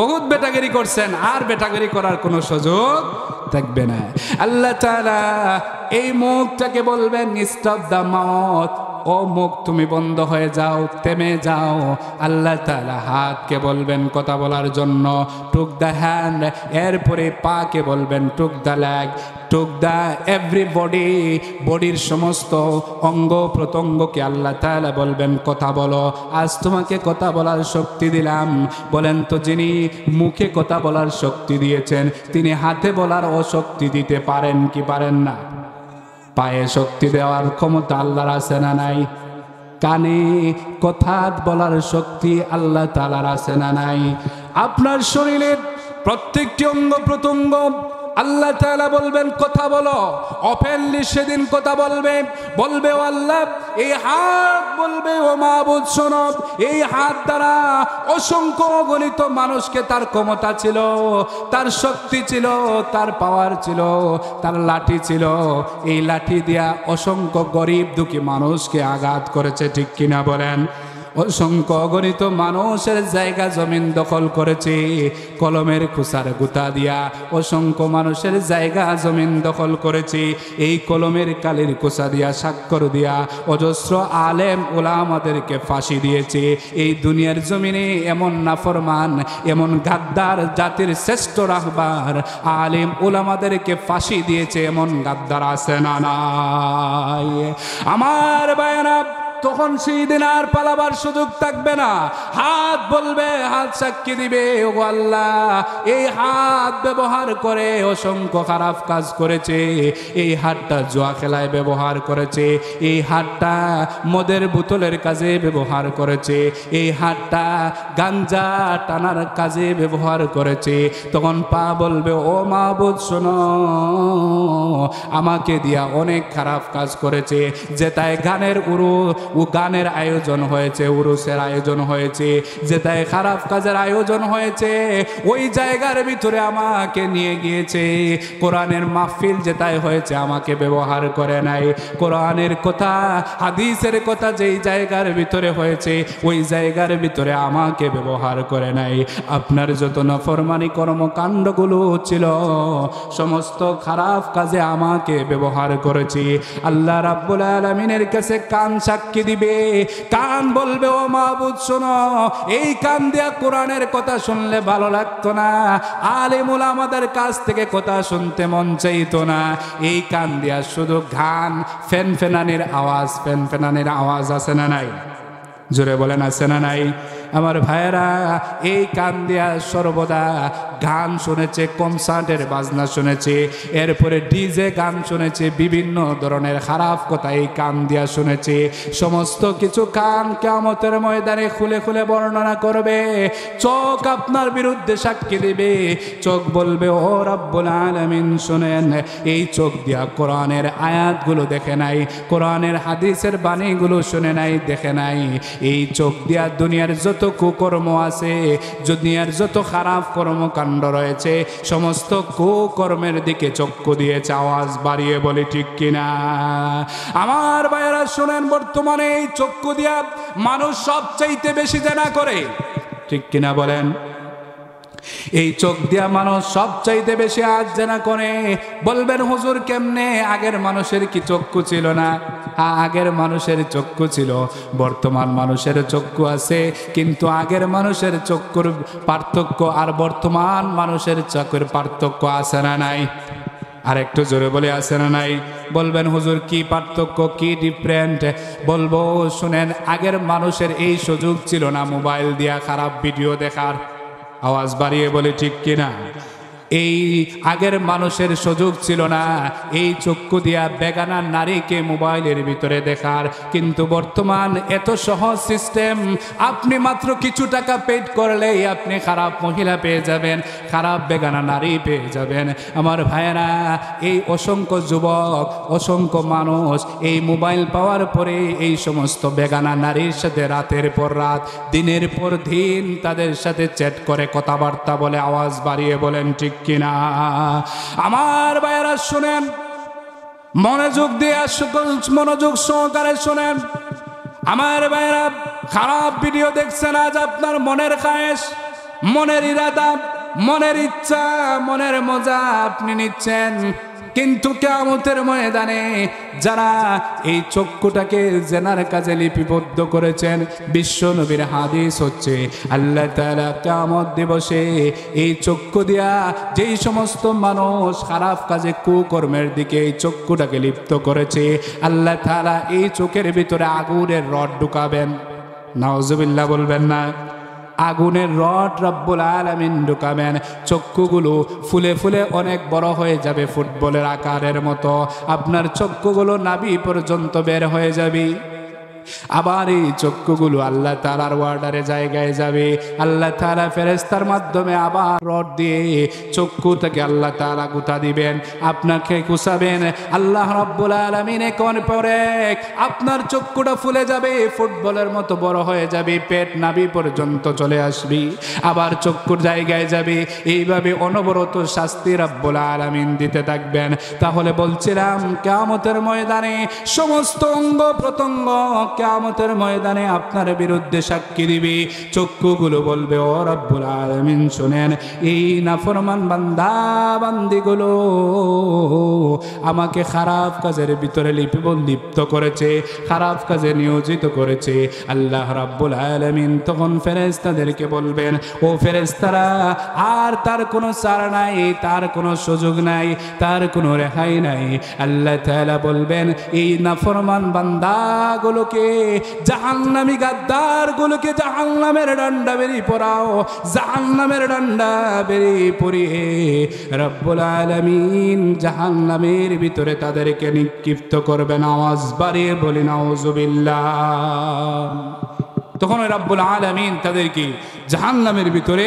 বহুত বেটাগিরি করছেন, আর বেটাগিরি করার কোনো সুযোগ থাকবে না। আল্লাহ তাআলা এই মুখটাকে বলবেন স্টপ দ্য মাউথ, ও মুখ তুমি বন্ধ হয়ে যাও, থেমে যাও। আল্লাহ তাআলা হাতকে বলবেন কথা বলার জন্য, টুক দ্য হ্যান্ড। এরপরে পাকে বলবেন took the leg, took the every body, বডির সমস্ত অঙ্গ প্রত্যঙ্গকে আল্লাহ তাআলা বলবেন কথা বলো। আজ তোমাকে কথা বলার শক্তি দিলাম। বলেন তো যিনি মুখে কথা বলার শক্তি দিয়েছেন তিনি হাতে বলার অশক্তি দিতে পারেন কি পারেন না? পায়ে শক্তি দেওয়ার ক্ষমতা আল্লাহর আছে না নাই? কানে কথা বলার শক্তি আল্লাহ তাআলার আছে না নাই? আপনার শরীরের প্রত্যেকটি অঙ্গ প্রত্যঙ্গ আল্লাহ তাআলা বলবেন কথা বলো। ওপেনলি সেদিন কথা বলবে, বলবে ও আল্লাহ, এই হাত বলবে ও মাবুদ শোনো, এই হাত দ্বারা অসংখ্য অগণিত মানুষকে তার ক্ষমতা ছিল, তার শক্তি ছিল, তার পাওয়ার ছিল, তার লাঠি ছিল। এই লাঠি দিয়া অসংখ্য গরিব দুঃখী মানুষকে আঘাত করেছে, ঠিক কিনা বলেন? অসংখ্য অগণিত মানুষের জায়গা জমিন দখল করেছে কলমের খুসার গুতা দিয়া। অসংখ্য মানুষের জায়গা জমিন দখল করেছে এই কলমের কালির কুসা দিয়া, স্বাক্ষর দিয়া। অজস্র আলেম ওলামাদেরকে ফাঁসি দিয়েছে এই দুনিয়ার জমিনে। এমন নাফরমান, এমন গাদ্দার, জাতির শ্রেষ্ঠ রাহবার আলেম ওলামাদেরকে ফাঁসি দিয়েছে, এমন গাদ্দার আছে না নাই? আমার ভাইয়েরা, তখন সেই দিন আর পালাবার সুযোগ থাকবে না। হাত বলবে, হাত সাক্ষী দিবে, ও আল্লাহ এই হাত ব্যবহার করে অসংখ্য খারাপ কাজ করেছে। এই হাতটা জুয়া খেলায় ব্যবহার করেছে, এই হাতটা মদের বোতলের কাজে ব্যবহার করেছে, এই হাতটা গাঞ্জা টানার কাজে ব্যবহার করেছে। তখন পা বলবে, ও মাবুদ শোনো, আমাকে দিয়া অনেক খারাপ কাজ করেছে। যেটায় গানের গানের আয়োজন হয়েছে, উরুসের আয়োজন হয়েছে, যেটায় খারাপ কাজের আয়োজন হয়েছে, ওই জায়গার ভিতরে আমাকে নিয়ে গিয়েছে। কোরআনের মাহফিল যেটায় হয়েছে আমাকে ব্যবহার করে নাই। কোরআনের কথা, হাদিসের কথা যেই জায়গার ভিতরে হয়েছে ওই জায়গার ভিতরে আমাকে ব্যবহার করে নাই। আপনার যত নাফরমানি কর্মকাণ্ডগুলো ছিল সমস্ত খারাপ কাজে আমাকে ব্যবহার করেছি। আল্লাহ রাব্বুল আলামিনের কাছে কান সাক্ষী দিবে, কান বলবে, ও মাবুদ শোনো, এই কান দিয়া কোরআনের কথা শুনলে ভালো লাগতো না, আলেম ওলামাদের কাছ থেকে কথা শুনতে মন চাইতো না। এই কান দিয়া শুধু গান, ফেনফেনানির আওয়াজ, ফেনফেনানির আওয়াজ আছে না নাই? জোরে বলেন আছে না নাই? আমার ভাইয়েরা, এই কান দিয়া সর্বদা গান শুনেছে, কনসার্টের বাজনা শুনেছে, এরপরে ডিজে গান শুনেছে, বিভিন্ন ধরনের খারাপ কথা এই কান দিয়া শুনেছে। সমস্ত কিছু কান কিয়ামতের ময়দানে খুলে খুলে বর্ণনা করবে। চোখ আপনার বিরুদ্ধে সাক্ষী দিবে। চোখ বলবে, ও রব্বুল আলামিন শুনেন, এই চোখ দিয়া কোরআনের আয়াতগুলো দেখে নাই, কোরআনের হাদিসের বাণীগুলো শুনে নাই, দেখে নাই। এই চোখ দিয়া দুনিয়ার যত কুকর্ম আছে, দুনিয়ার যত খারাপ কর্মকাণ্ড রয়েছে, সমস্ত কুকর্মের দিকে চক্ষু দিয়েছে। আওয়াজ বাড়িয়ে বলি ঠিক কিনা? আমার ভাইয়েরা শুনেন, বর্তমানে এই চক্ষু দিয়া মানুষ সবচাইতে বেশি জেনা করে, ঠিক কিনা বলেন? এই চোখ দিয়া মানুষ সবচাইতে বেশি আজ জেনা করে। বলবেন হুজুর কেমনে? আগের মানুষের কি চক্ষু ছিল না? আগের মানুষের চক্ষু ছিল, বর্তমান মানুষের চক্ষু আছে, কিন্তু আগের মানুষের চক্ষুর পার্থক্য আর বর্তমান মানুষের চক্ষুর পার্থক্য আছে না নাই? আর একটু জোরে বলে আছে না নাই? বলবেন হুজুর কি পার্থক্য, কি ডিফারেন্ট? বলবো শুনেন, আগের মানুষের এই সুযোগ ছিল না মোবাইল দিয়া খারাপ ভিডিও দেখার। আওয়াজ বাড়িয়ে বলে ঠিক কিনা? এই আগের মানুষের সুযোগ ছিল না এই চক্ষু দিয়া বেগানা নারীকে মোবাইলের ভিতরে দেখার, কিন্তু বর্তমান এত সহজ সিস্টেম, আপনি মাত্র কিছু টাকা পেড করলেই আপনি খারাপ মহিলা পেয়ে যাবেন, খারাপ বেগানা নারী পেয়ে যাবেন। আমার ভাইয়েরা, এই অসংখ্য যুবক, অসংখ্য মানুষ এই মোবাইল পাওয়ার পরে এই সমস্ত বেগানা নারীর সাথে রাতের পর রাত, দিনের পর দিন তাদের সাথে চ্যাট করে, কথাবার্তা বলে। আওয়াজ বাড়িয়ে বলেন ঠিক কিনা? আমার ভাইয়েরা শুনেন, মনোযোগ দিয়ে মনোযোগ সহকারে শোনেন আমার ভাইরা। খারাপ ভিডিও দেখছেন, আজ আপনার মনের খায়েশ, মনের ইরাদা, মনের ইচ্ছা, মনের মজা আপনি নিচ্ছেন, কিন্তু কিয়ামতের ময়দানে যারা এই চক্ষুটাকে জেনার কাজে লিপিবদ্ধ করেছেন, বিশ্ব নবীর হাদিস হচ্ছে আল্লাহ তাআলা কিয়ামত দিবসে এই চক্ষু দিয়া যেই সমস্ত মানুষ খারাপ কাজে কুকর্মের দিকে এই চক্ষুটাকে লিপ্ত করেছে, আল্লাহ তাআলা এই চোখের ভিতরে আগুনের রড ঢুকাবেন। নাউজুবিল্লাহ বলবেন না? আগুনের রড রব্বুল আলামিন ঢুকাবেন। চক্ষুগুলো ফুলে ফুলে অনেক বড় হয়ে যাবে, ফুটবলের আকারের মতো আপনার চক্ষুগুলো নাভি পর্যন্ত বের হয়ে যাবে। আবার এই চক্ষুগুলো আল্লাহ তাআলার ওয়ার্ডারে জায়গায় যাবে। আল্লাহ তাআলা ফেরেশতার মাধ্যমে আবার রড দিয়ে চক্ষুটাকে আল্লাহ তাআলা গুতা দিবেন, আপনাকে কুচাবেন। আল্লাহ রাব্বুল আলামিন কোন পরে আপনার চক্ষুটা ফুলে যাবে, ফুটবলের মতো বড় হয়ে যাবে, পেট নাভি পর্যন্ত চলে আসবে, আবার চক্ষুর জায়গায় যাবে। এইভাবে অনবরত শাস্তি রাব্বুল আলামিন দিতে থাকবেন। তাহলে বলছিলাম কিয়ামতের ময়দানে সমস্ত অঙ্গ প্রত্যঙ্গ কিয়ামতের ময়দানে আপনার বিরুদ্ধে সাক্ষী দিবে। চক্ষুগুলো বলবে, ও রব্বুল আলামিন শুনেন, এই নাফরমান বান্দা বান্দিগুলো আমাকে খারাপ কাজের ভিতরে লিপ্ত করেছে, খারাপ কাজে নিয়োজিত করেছে। আল্লাহ রাব্বুল আলামিন তখন ফেরেশতাদেরকে বলবেন, ও ফেরেশতারা, আর তার কোনো ছাড় নাই, তার কোনো সুযোগ নাই, তার কোনো রেহাই নাই। আল্লাহ তাআলা বলবেন, এই নাফরমান বান্দাগুলোকে, জাহান্নামী গাদ্দারগুলোকে জাহান্নামের ডান্ডা বেরি পরাও, জাহান্নামের ডান্ডা বেরি পরিয়ে রব্বুল আলামিন জাহান্নামের ভিতরে তাদেরকে নিক্ষিপ্ত করবেন। আওয়াজ বাড়িয়ে বলি নাউজুবিল্লাহ। তখন রব্বুল আলামিন তাদেরকে জাহান্নামের ভিতরে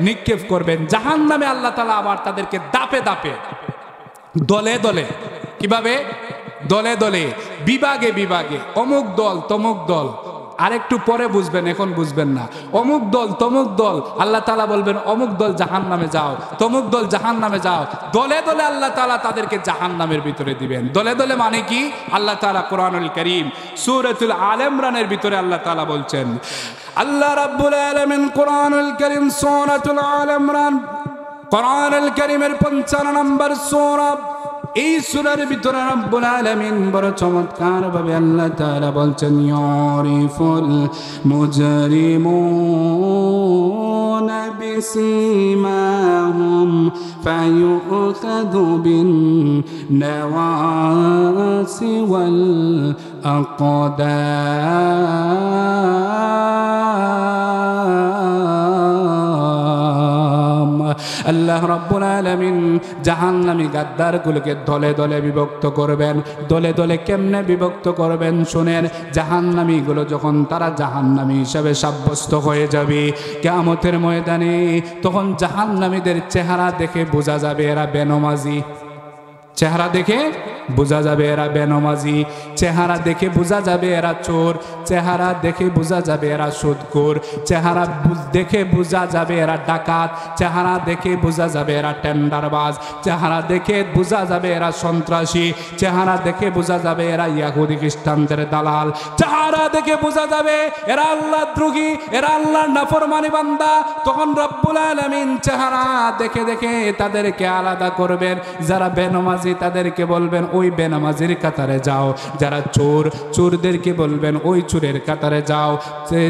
নিক্ষেপ করবেন। জাহান্নামে আল্লাহ তাআলা আবার তাদেরকে দাপে দাপে, দলে দলে, কিভাবে? দলে দলে, বিভাগে বিভাগে, অমুক দল তমুক দল, আরেকটু পরে বুঝবেন, এখন বুঝবেন না। অমুক দল তমুক দল, আল্লাহ তাআলা বলবেন অমুক দল জাহান্নামে যাও, তমুক দল জাহান্নামে যাও। দলে দলে আল্লাহ তাআলা তাদেরকে জাহান্নামের ভিতরে দিবেন। দলে দলে মানে কি? আল্লাহ তাআলা কোরআনুল কারীম সূরাতুল আল ইমরানের ভিতরে আল্লাহ তাআলা বলছেন, আল্লাহ রাব্বুল আলামিন কোরআনুল কারীম সূরাতুল আল ইমরান, কোরআনুল কারীমের 55 নম্বর সূরা, এই সূরার ভিতরে রব্বুল আলামিন বড় চমৎকার ভাবে আল্লাহ তাআলা বলছেন, ইয়ারিফুল মুজরিমুনা বিসিমাহুম ফায়ুখাযু বিন নাওয়াসি ওয়াল আকদাম। আল্লাহ রাব্বুল আলামিন জাহান্নামী গাদ্দারগুলোকে দলে দলে বিভক্ত করবেন। দলে দলে কেমনে বিভক্ত করবেন শুনেন। জাহান্নামীগুলো যখন তারা জাহান্নামী হিসাবে সাব্যস্ত হয়ে যাবে কিয়ামতের ময়দানে, তখন জাহান্নামীদের চেহারা দেখে বোঝা যাবে এরা বেনমাজি। চেহারা দেখে বোঝা যাবে এরা বেনমাজি, চেহারা দেখে বোঝা যাবে এরা চোর, চেহারা দেখে বোঝা যাবে এরা সুদখোর, চেহারা দেখে বোঝা যাবে এরা ডাকাত, চেহারা দেখে বোঝা যাবে এরা টেন্ডারবাজ, চেহারা দেখে বোঝা যাবে এরা সন্ত্রাসী, চেহারা দেখে বোঝা যাবে এরা ইহুদি খ্রিস্টানদের দালাল, চেহারা দেখে বোঝা যাবে এরা আল্লাহদ্রোহী, এরা আল্লাহর নাফরমানি বান্দা। তখন রব্বুল আলামিন চেহারা দেখে দেখে তাদেরকে আলাদা করবেন। যারা বেনমাজি তাদেরকে বলবেন ওই বেনামাজির কাতারে যাও, যারা চোর চোরদেরকে বলবেন ওই চোরের কাতারে যাও,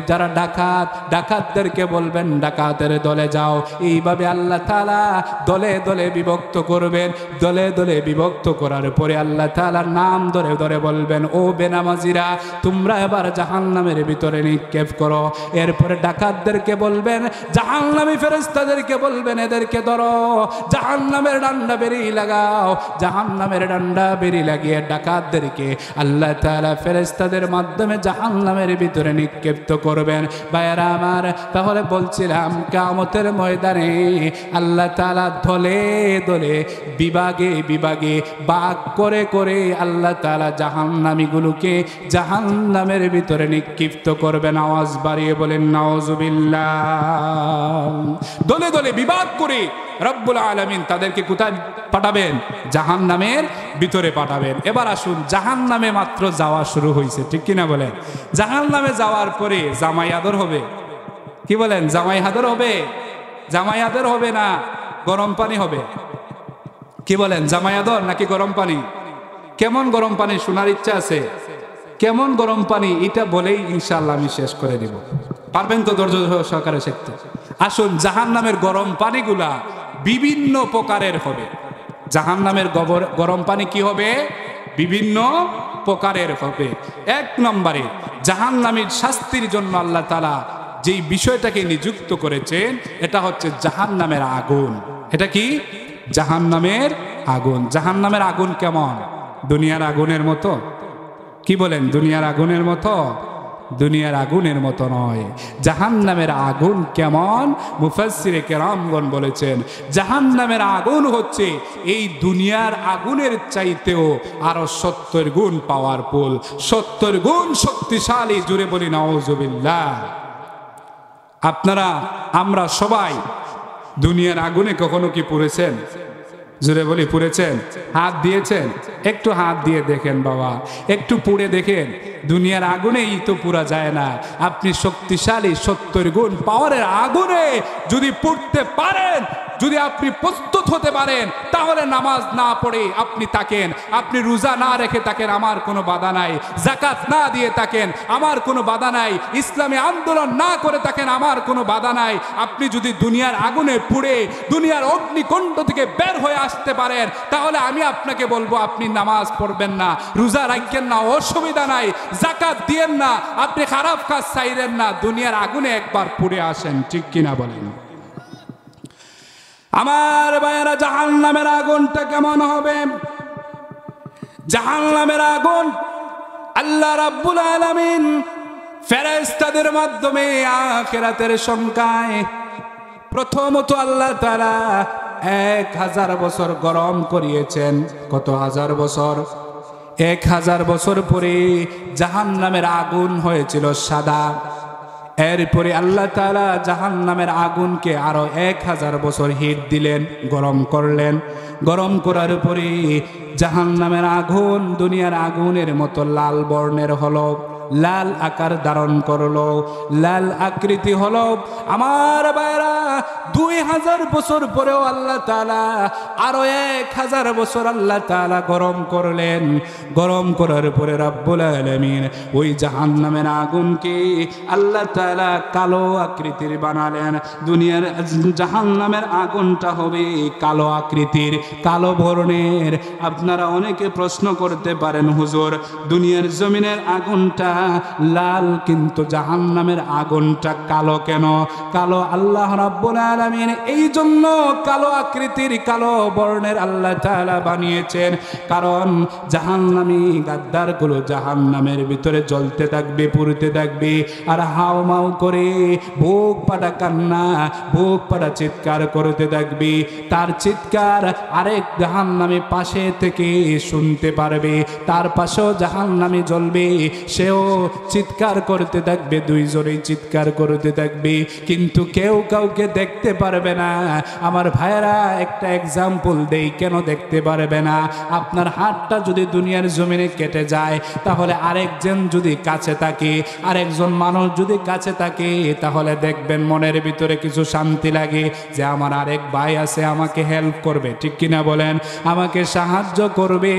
যারা ডাকাত ডাকাতদেরকে বলবেন ডাকাতের দলে যাও। এইভাবে আল্লাহ তাআলা দলে দলে বিভক্ত করবেন। দলে দলে বিভক্ত করার পরে আল্লাহ তাআলার নাম ধরে ধরে বলবেন, ও বেনামাজিরা তোমরা এবার জাহান্নামের ভিতরে নিক্ষেপ করো। এরপরে ডাকাতদেরকে বলবেন, জাহান্নামী ফেরেশতাদেরকে বলবেন এদেরকে ধরো, জাহান্নামের ডান্ডা বেরিয়ে লাগাও। জাহান্নামের ডান্ডা বেরি লাগিয়ে ডাকাতদেরকে আল্লাহ তাআলা ফেরেশতাদের মাধ্যমে জাহান্নামের ভিতরে নিক্ষিপ্ত করবেন। ভাইরা আমার, তাহলে বলছিলাম কিয়ামতের ময়দানে আল্লাহ তাআলা দলে দলে বিভাগে বিভাগে ভাগ করে করে আল্লাহ তাআলা জাহান্নামীগুলোকে জাহান্নামের ভিতরে নিক্ষিপ্ত করবেন। আওয়াজ বাড়িয়ে বলেন নাউজুবিল্লাহ। দলে দলে বিভাগ করে রব্বুল আলামিন তাদেরকে কোথায় পাঠাবেন? জাহান্নামের ভিতরে পাঠাবেন। এবার আসুন, জাহান্নামে মাত্র যাওয়া শুরু হয়েছে, ঠিক কিনা বলেন? জাহান্নামে যাওয়ার পরে জামাই আদর হবে, কি বলেন? জামাই আদর হবে? জামাই আদর হবে না গরম পানি হবে? কি বলেন? জামাই আদর নাকি গরম পানি? কেমন গরম পানি শোনার ইচ্ছা আছে? কেমন গরম পানি এটা বলেই ইনশাআল্লাহ আমি শেষ করে দিব। পারবেন তো ধৈর্য সহকারে শিখতে? আসুন, জাহান্নামের গরম পানিগুলা বিভিন্ন প্রকারের হবে। জাহান্নামের গরম পানি কি হবে? বিভিন্ন প্রকারের হবে। এক নম্বরে জাহান্নামীর শাস্তির জন্য আল্লাহ তাআলা যেই বিষয়টাকে নিযুক্ত করেছেন এটা হচ্ছে জাহান্নামের আগুন। এটা কি? জাহান্নামের আগুন। জাহান্নামের আগুন কেমন? দুনিয়ার আগুনের মতো? কি বলেন? দুনিয়ার আগুনের মতো? দুনিয়ার আগুনের মতো নয়। জাহান্নামের আগুন কেমন? মুফাসসিরে কেরামগণ বলেছেন জাহান্নামের আগুন হচ্ছে এই দুনিয়ার আগুনের চাইতেও আরো 70 গুণ পাওয়ারফুল, 70 গুণ শক্তিশালী। জুড়ে বলি নাউজুবিল্লাহ। আপনারা আমরা সবাই দুনিয়ার আগুনে কখনো কি পুড়েছেন? জুড়ে বলি পুড়েছেন? হাত দিয়েছেন? একটু হাত দিয়ে দেখেন বাবা, একটু পুড়ে দেখেন। দুনিয়ার আগুনেই তো পুরা যায় না। আপনি শক্তিশালী 70 গুণ পাওয়ারের আগুনে যদি পুড়তে পারেন, যদি আপনি প্রস্তুত হতে পারেন, তাহলে নামাজ না পড়ে আপনি থাকেন, আপনি রোজা না রেখে থাকেন, আমার কোনো বাধা নাই। যাকাত না দিয়ে থাকেন, আমার কোনো বাধা নাই। ইসলামী আন্দোলন না করে থাকেন, আমার কোনো বাধা নাই। আপনি যদি দুনিয়ার আগুনে পুড়ে দুনিয়ার অগ্নিকুণ্ড থেকে বের হয়ে আসতে পারেন, তাহলে আমি আপনাকে বলবো আপনি নামাজ পড়বেন না, রোজা রাখেন না, অসুবিধা নাই। যাকাত দিয়েন না, আপনি খারাপ কাজ চাইলেন না, দুনিয়ার আগুনে একবার পুড়ে আসেন, ঠিক কিনা বলেন? আমার ভাইয়েরা, জাহান্নামের আগুনটা কেমন হবে? জাহান্নামের আগুন আল্লাহ রাব্বুল আলামিন ফেরেশতাদের মাধ্যমে আখিরাতের সংখ্যায় প্রথমত আল্লাহ তাআলা 1000 বছর গরম করিয়েছেন। কত হাজার বছর? 1000 বছর পরে জাহান্নামের আগুন হয়েছিল সাদা। এরপরে আল্লাহ তাআলা জাহান্নামের আগুনকে আরো 1000 বছর হিট দিলেন, গরম করলেন। গরম করার পরে জাহান্নামের আগুন দুনিয়ার আগুনের মতো লাল বর্ণের হলো, লাল আকার ধারণ করলো, লাল আকৃতি হলো। আমার ভাইরা, 2000 বছর পরেও আল্লাহ তাআলা আরো 1000 বছর আল্লাহ তাআলা গরম করলেন। গরম করার পরে রব্বুল আলামিন ওই জাহান্নামের আগুনকে আল্লাহ তাআলা কালো আকৃতির বানালেন। দুনিয়ার জাহান্নামের আগুনটা হবে কালো আকৃতির, কালো বর্ণের। আপনারা অনেকে প্রশ্ন করতে পারেন, হুজুর দুনিয়ার জমিনের আগুনটা লাল কিন্তু জাহান্নামের আগুনটা কালো কেন? কালো আল্লাহ রাব্বুল আলামিন এই জন্য কালো আকৃতির, কালো বর্ণের আল্লাহ তাআলা বানিয়েছেন, কারণ জাহান্নামী গাদ্দারগুলো জাহান্নামের ভিতরে জ্বলতে থাকবে, পুড়তে থাকবে, আর হাওমাও করে বুক পাটা কান্না, বুক পাটা চিৎকার করতে থাকবে। তার চিৎকার আরেক জাহান্নামী পাশে থেকে শুনতে পারবে, তার পাশেও জাহান্নামী জ্বলবে, সেও চিৎকার করতে থাকবে, দুইজনেই চিৎকার করতে থাকবে, কিন্তু কেউ কাউকে দেখতে পারবে না। আমার ভাইয়েরা, একটা এক্সাম্পল দেই, কেন দেখতে পারবে না? আপনার হাতটা যদি দুনিয়ার জমিনে কেটে যায়, তাহলে আরেকজন যদি কাছে থাকে, আরেকজন মানুষ যদি কাছে থাকে, তাহলে দেখবেন মনের ভিতরে কিছু শান্তি লাগে যে আমার আরেক ভাই আছে, আমাকে হেল্প করবে, ঠিক কিনা বলেন? আমাকে সাহায্য করবে,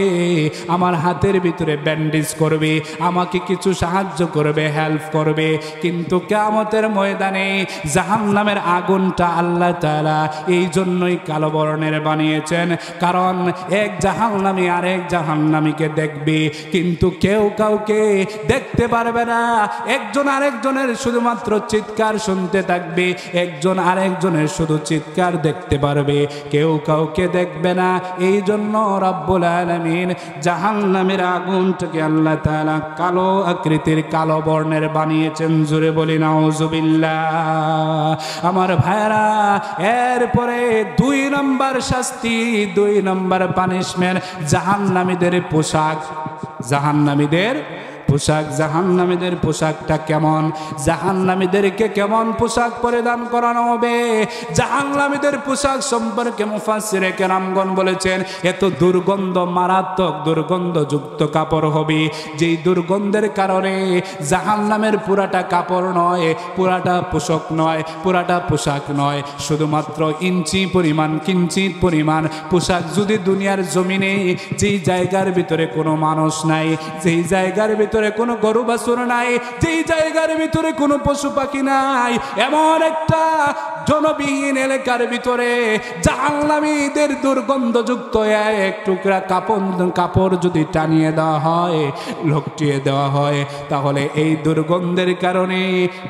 আমার হাতের ভিতরে ব্যান্ডেজ করবে, আমাকে কিছু সাহায্য করবে, হেল্প করবে। কিন্তু কিয়ামতের ময়দানে জাহান্নামের আগুনটা আল্লাহ তাআলা এই জন্যই কালো বর্ণের বানিয়েছেন, কারণ এক জাহান্নামী আরেক জাহান্নামীকে দেখবে, কিন্তু কেউ কাউকে দেখতে পারবে না। একজন আরেকজনের শুধুমাত্র চিৎকার শুনতে থাকবে, একজন আরেকজনের শুধু চিৎকার দেখতে পারবে, কেউ কাউকে দেখবে না। এই জন্য রব্বুল আলামিন জাহান্নামের আগুনটাকে আল্লাহ তাআলা কালো আকৃতির, কালো বর্ণের বানিয়েছেন। জোরে বলি নাউজুবিল্লাহ। আমার ভাইরা, এরপরে 2 নম্বর শাস্তি, 2 নম্বর পানিশমেন্ট, জাহান্নামীদের পোশাক। জাহান্নামীদের পোশাক জাহান্নামীদের পোশাকটা কেমন, জাহান্নামীদেরকে কেমন পোশাক পরিধান করানো হবে। জাহান্নামীদের পোশাক সম্পর্কে মুফাসসিরে কেরামগণ বলেছেন এত দুর্গন্ধ, মারাত্মক দুর্গন্ধযুক্ত কাপড় হবে, যেই দুর্গন্ধের কারণে জাহান্নামের পুরাটা কাপড় নয়, পুরাটা পোশাক নয়, পুরাটা পোশাক নয়, শুধুমাত্র ইঞ্চি পরিমাণ, কিঞ্চিত পরিমাণ পোশাক যদি দুনিয়ার জমিনে, যেই জায়গার ভিতরে কোনো মানুষ নাই, যেই জায়গার ভিতরে কোনো গরু বাছুর নাই, যেই জায়গার ভিতরে কোনো পশু পাখি নাই, এমন একটা জনবিহীন এলাকার ভিতরে জাহান্নামীদের দুর্গন্ধযুক্ত এক টুকরা কাপড় যদি টানিয়ে দেওয়া হয়, লটকিয়ে দেওয়া হয়, তাহলে এই দুর্গন্ধের কারণে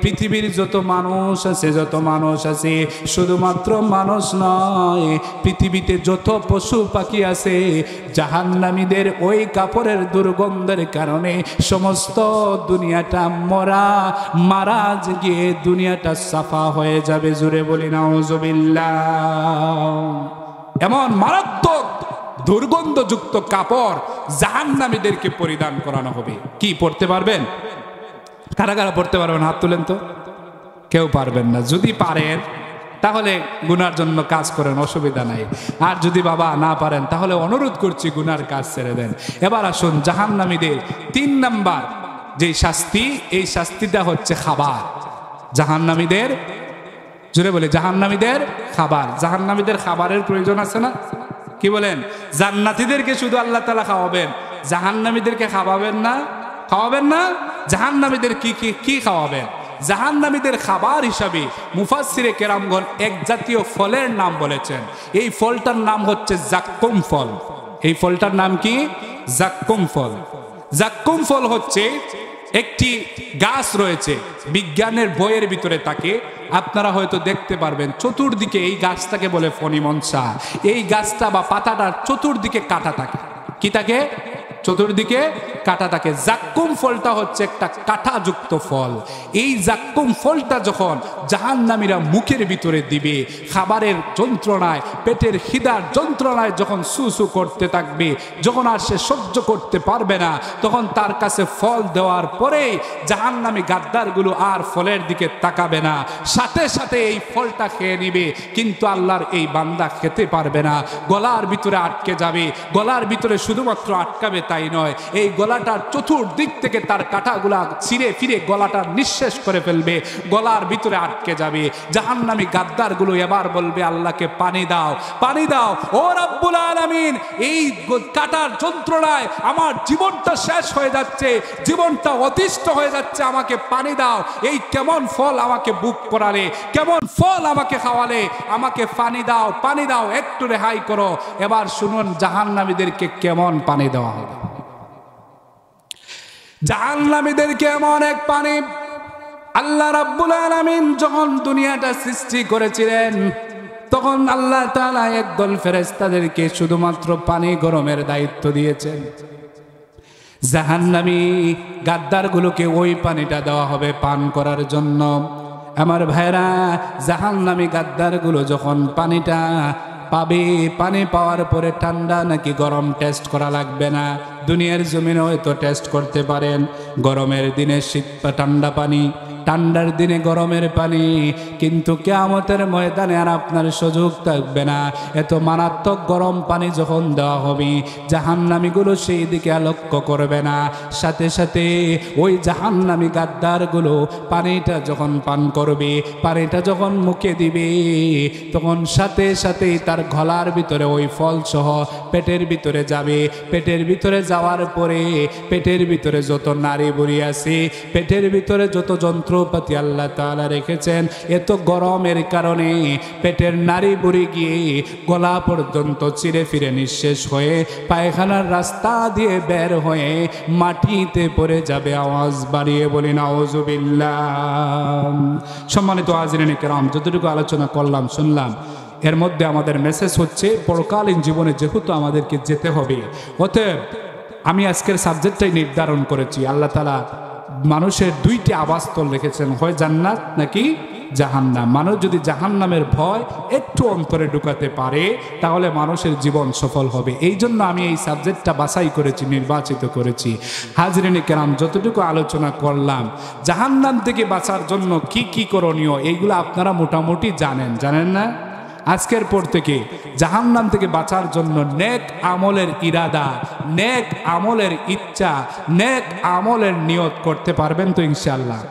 পৃথিবীর যত মানুষ আছে, শুধুমাত্র মানুষ নয়, পৃথিবীতে যত পশু পাখি আছে, জাহান্নামীদের ওই কাপড়ের দুর্গন্ধের কারণে সমস্ত দুনিয়াটা মারা গিয়ে দুনিয়াটা সাফা হয়ে যাবে। জুড়ে বলি নাউজুবিল্লাহ। এমন মারাত্মক দুর্গন্ধযুক্ত কাপড় জাহান্নামীদেরকে পরিধান করানো হবে। কি পড়তে পারবেন? কারা কারা পড়তে পারবেন? হাত তুলেন তো। কেউ পারবেন না। যদি পারেন তাহলে গুনার জন্য কাজ করেন, অসুবিধা নাই। আর যদি বাবা না পারেন তাহলে অনুরোধ করছি গুনার কাজ ছেড়ে দেন। এবার আসুন জাহান্নামীদের 3 নাম্বার যে শাস্তি, এই শাস্তিটা হচ্ছে খাবার। জাহান্নামীদের, জুড়ে বলে, জাহান্নামীদের খাবার। জাহান্নামীদের খাবারের প্রয়োজন আছে না? কি বলেন? জান্নাতীদেরকে শুধু আল্লাহ তাআলা খাওয়াবেন, জাহান্নামীদেরকে খাওয়াবেন না? খাওয়াবেন না? জাহান্নামীদের কি খাওয়াবেন? জাহান্নামীদের খাবার হিসাবে মুফাসসিরে কেরামগণ এক জাতীয় ফলের নাম বলেছেন। এই ফলটার নাম হচ্ছে জাক্কুম ফল। এই ফলটার নাম কি? জাক্কুম ফল। জাক্কুম ফল হচ্ছে একটি গাছ রয়েছে, বিজ্ঞানের বইয়ের ভিতরে থাকে, আপনারা হয়তো দেখতে পারবেন। চতুর্দিকে এই গাছটাকে বলে ফণিমনসা। এই গাছটা বা পাতাটার চতুর্দিকে কাটা থাকে। কি থাকে? চতুর্দিকে কাটা থাকে। জাক্কুম ফলটা হচ্ছে একটা কাঁটাযুক্ত ফল। এই জাক্কুম ফলটা যখন জাহান্নামীরা মুখের ভিতরে দিবে, খাবারের যন্ত্রণায়, পেটের খিদার যন্ত্রণায় যখন সুসু করতে থাকবে, যখন আর সে সহ্য করতে পারবে না, তখন তার কাছে ফল দেওয়ার পরেই জাহান্নামী গাদ্দারগুলো আর ফলের দিকে তাকাবে না, সাথে সাথে এই ফলটা খেয়ে নিবে। কিন্তু আল্লাহর এই বান্দা খেতে পারবে না, গলার ভিতরে আটকে যাবে। গলার ভিতরে শুধুমাত্র আটকাবে তাই নয়, এই গলাটার চতুর্দিক থেকে তার কাঁটাগুলা ছিঁড়ে ফিরে গলাটা নিঃশেষ করে ফেলবে, গলার ভিতরে আটকে যাবে। জাহান্নামী গাদ্দারগুলো এবার বলবে আল্লাহকে পানি দাও, পানি দাও, ও রব্বুল আলামিন, এই কাটার যন্ত্রণায় আমার জীবনটা শেষ হয়ে যাচ্ছে, জীবনটা অতিষ্ঠ হয়ে যাচ্ছে, আমাকে পানি দাও। এই কেমন ফল আমাকে বুক করালে, কেমন ফল আমাকে খাওয়ালে, আমাকে পানি দাও, পানি দাও, একটু রেহাই করো। এবার শুনুন জাহান্নামীদেরকে কেমন পানি দেওয়া হবে। জাহান্নামীদেরকে এমন এক পানি, আল্লাহ রাব্বুল আলামিন যখন দুনিয়াটা সৃষ্টি করেছিলেন, তখন আল্লাহ তাআলা একদল ফেরেশতাদেরকে শুধুমাত্র পানি গরমের দায়িত্ব দিয়েছেন। জাহান্নামী গাদ্দারগুলোকে ওই পানিটা দেওয়া হবে পান করার জন্য। আমার ভাইরা, জাহান্নামী গাদ্দারগুলো যখন পানিটা পাবে, পানি পাওয়ার পরে ঠান্ডা নাকি গরম টেস্ট করা লাগবে না। দুনিয়ার জমিনে হয়তো টেস্ট করতে পারেন, গরমের দিনে শীত ঠান্ডা পানি, ঠান্ডার দিনে গরমের পানি, কিন্তু কিয়ামতের ময়দানে আর আপনার সুযোগ থাকবে না। এত মারাত্মক গরম পানি যখন দেওয়া হবে, জাহান্নামীগুলো সেই দিকে লক্ষ্য করবে না। সাথে সাথে ওই জাহান্নামী গাদ্দারগুলো পানিটা যখন পান করবে, পানিটা যখন মুখে দিবে, তখন সাথে সাথেই তার গলার ভিতরে ওই ফল সহ পেটের ভিতরে যাবে। পেটের ভিতরে যাওয়ার পরে পেটের ভিতরে যত নারী বুড়ি আছে, পেটের ভিতরে যত যন্ত্রপাতি আল্লাহ তাআলা রেখেছেন, এত গরমের কারণে পেটের নারী বুড়ি গিয়ে গলা পর্যন্ত চিরে ফিরে নিঃশেষ হয়ে পায়খানার রাস্তা দিয়ে বের হয়ে মাটিতে পড়ে যাবে। আওয়াজ বাড়িয়ে বলি নাউজুবিল্লাহ। সম্মানিত হাজিরিন কিরাম, যতটুকু আলোচনা করলাম শুনলাম, এর মধ্যে আমাদের মেসেজ হচ্ছে পরকালীন জীবনে যেহেতু আমাদেরকে যেতে হবে, অতএব আমি আজকের সাবজেক্টটাই নির্ধারণ করেছি। আল্লাহ তাআলা মানুষের 2টি আবাসস্থল রেখেছেন, হয় জান্নাত নাকি জাহান্নাম। মানুষ যদি জাহান্নামের ভয় একটু অন্তরে ঢুকাতে পারে তাহলে মানুষের জীবন সফল হবে। এই জন্য আমি এই সাবজেক্টটা বাছাই করেছি, নির্বাচিত করেছি। হাজরিনে কেরাম, যতটুকু আলোচনা করলাম জাহান্নাম থেকে বাঁচার জন্য কি কি করণীয়, এইগুলো আপনারা মোটামুটি জানেন না? আজকের পর থেকে জাহান্নাম থেকে বাঁচার জন্য নেক আমলের ইরাদা, নেক আমলের ইচ্ছা, নেক আমলের নিয়ত করতে পারবেন তো ইনশাআল্লাহ?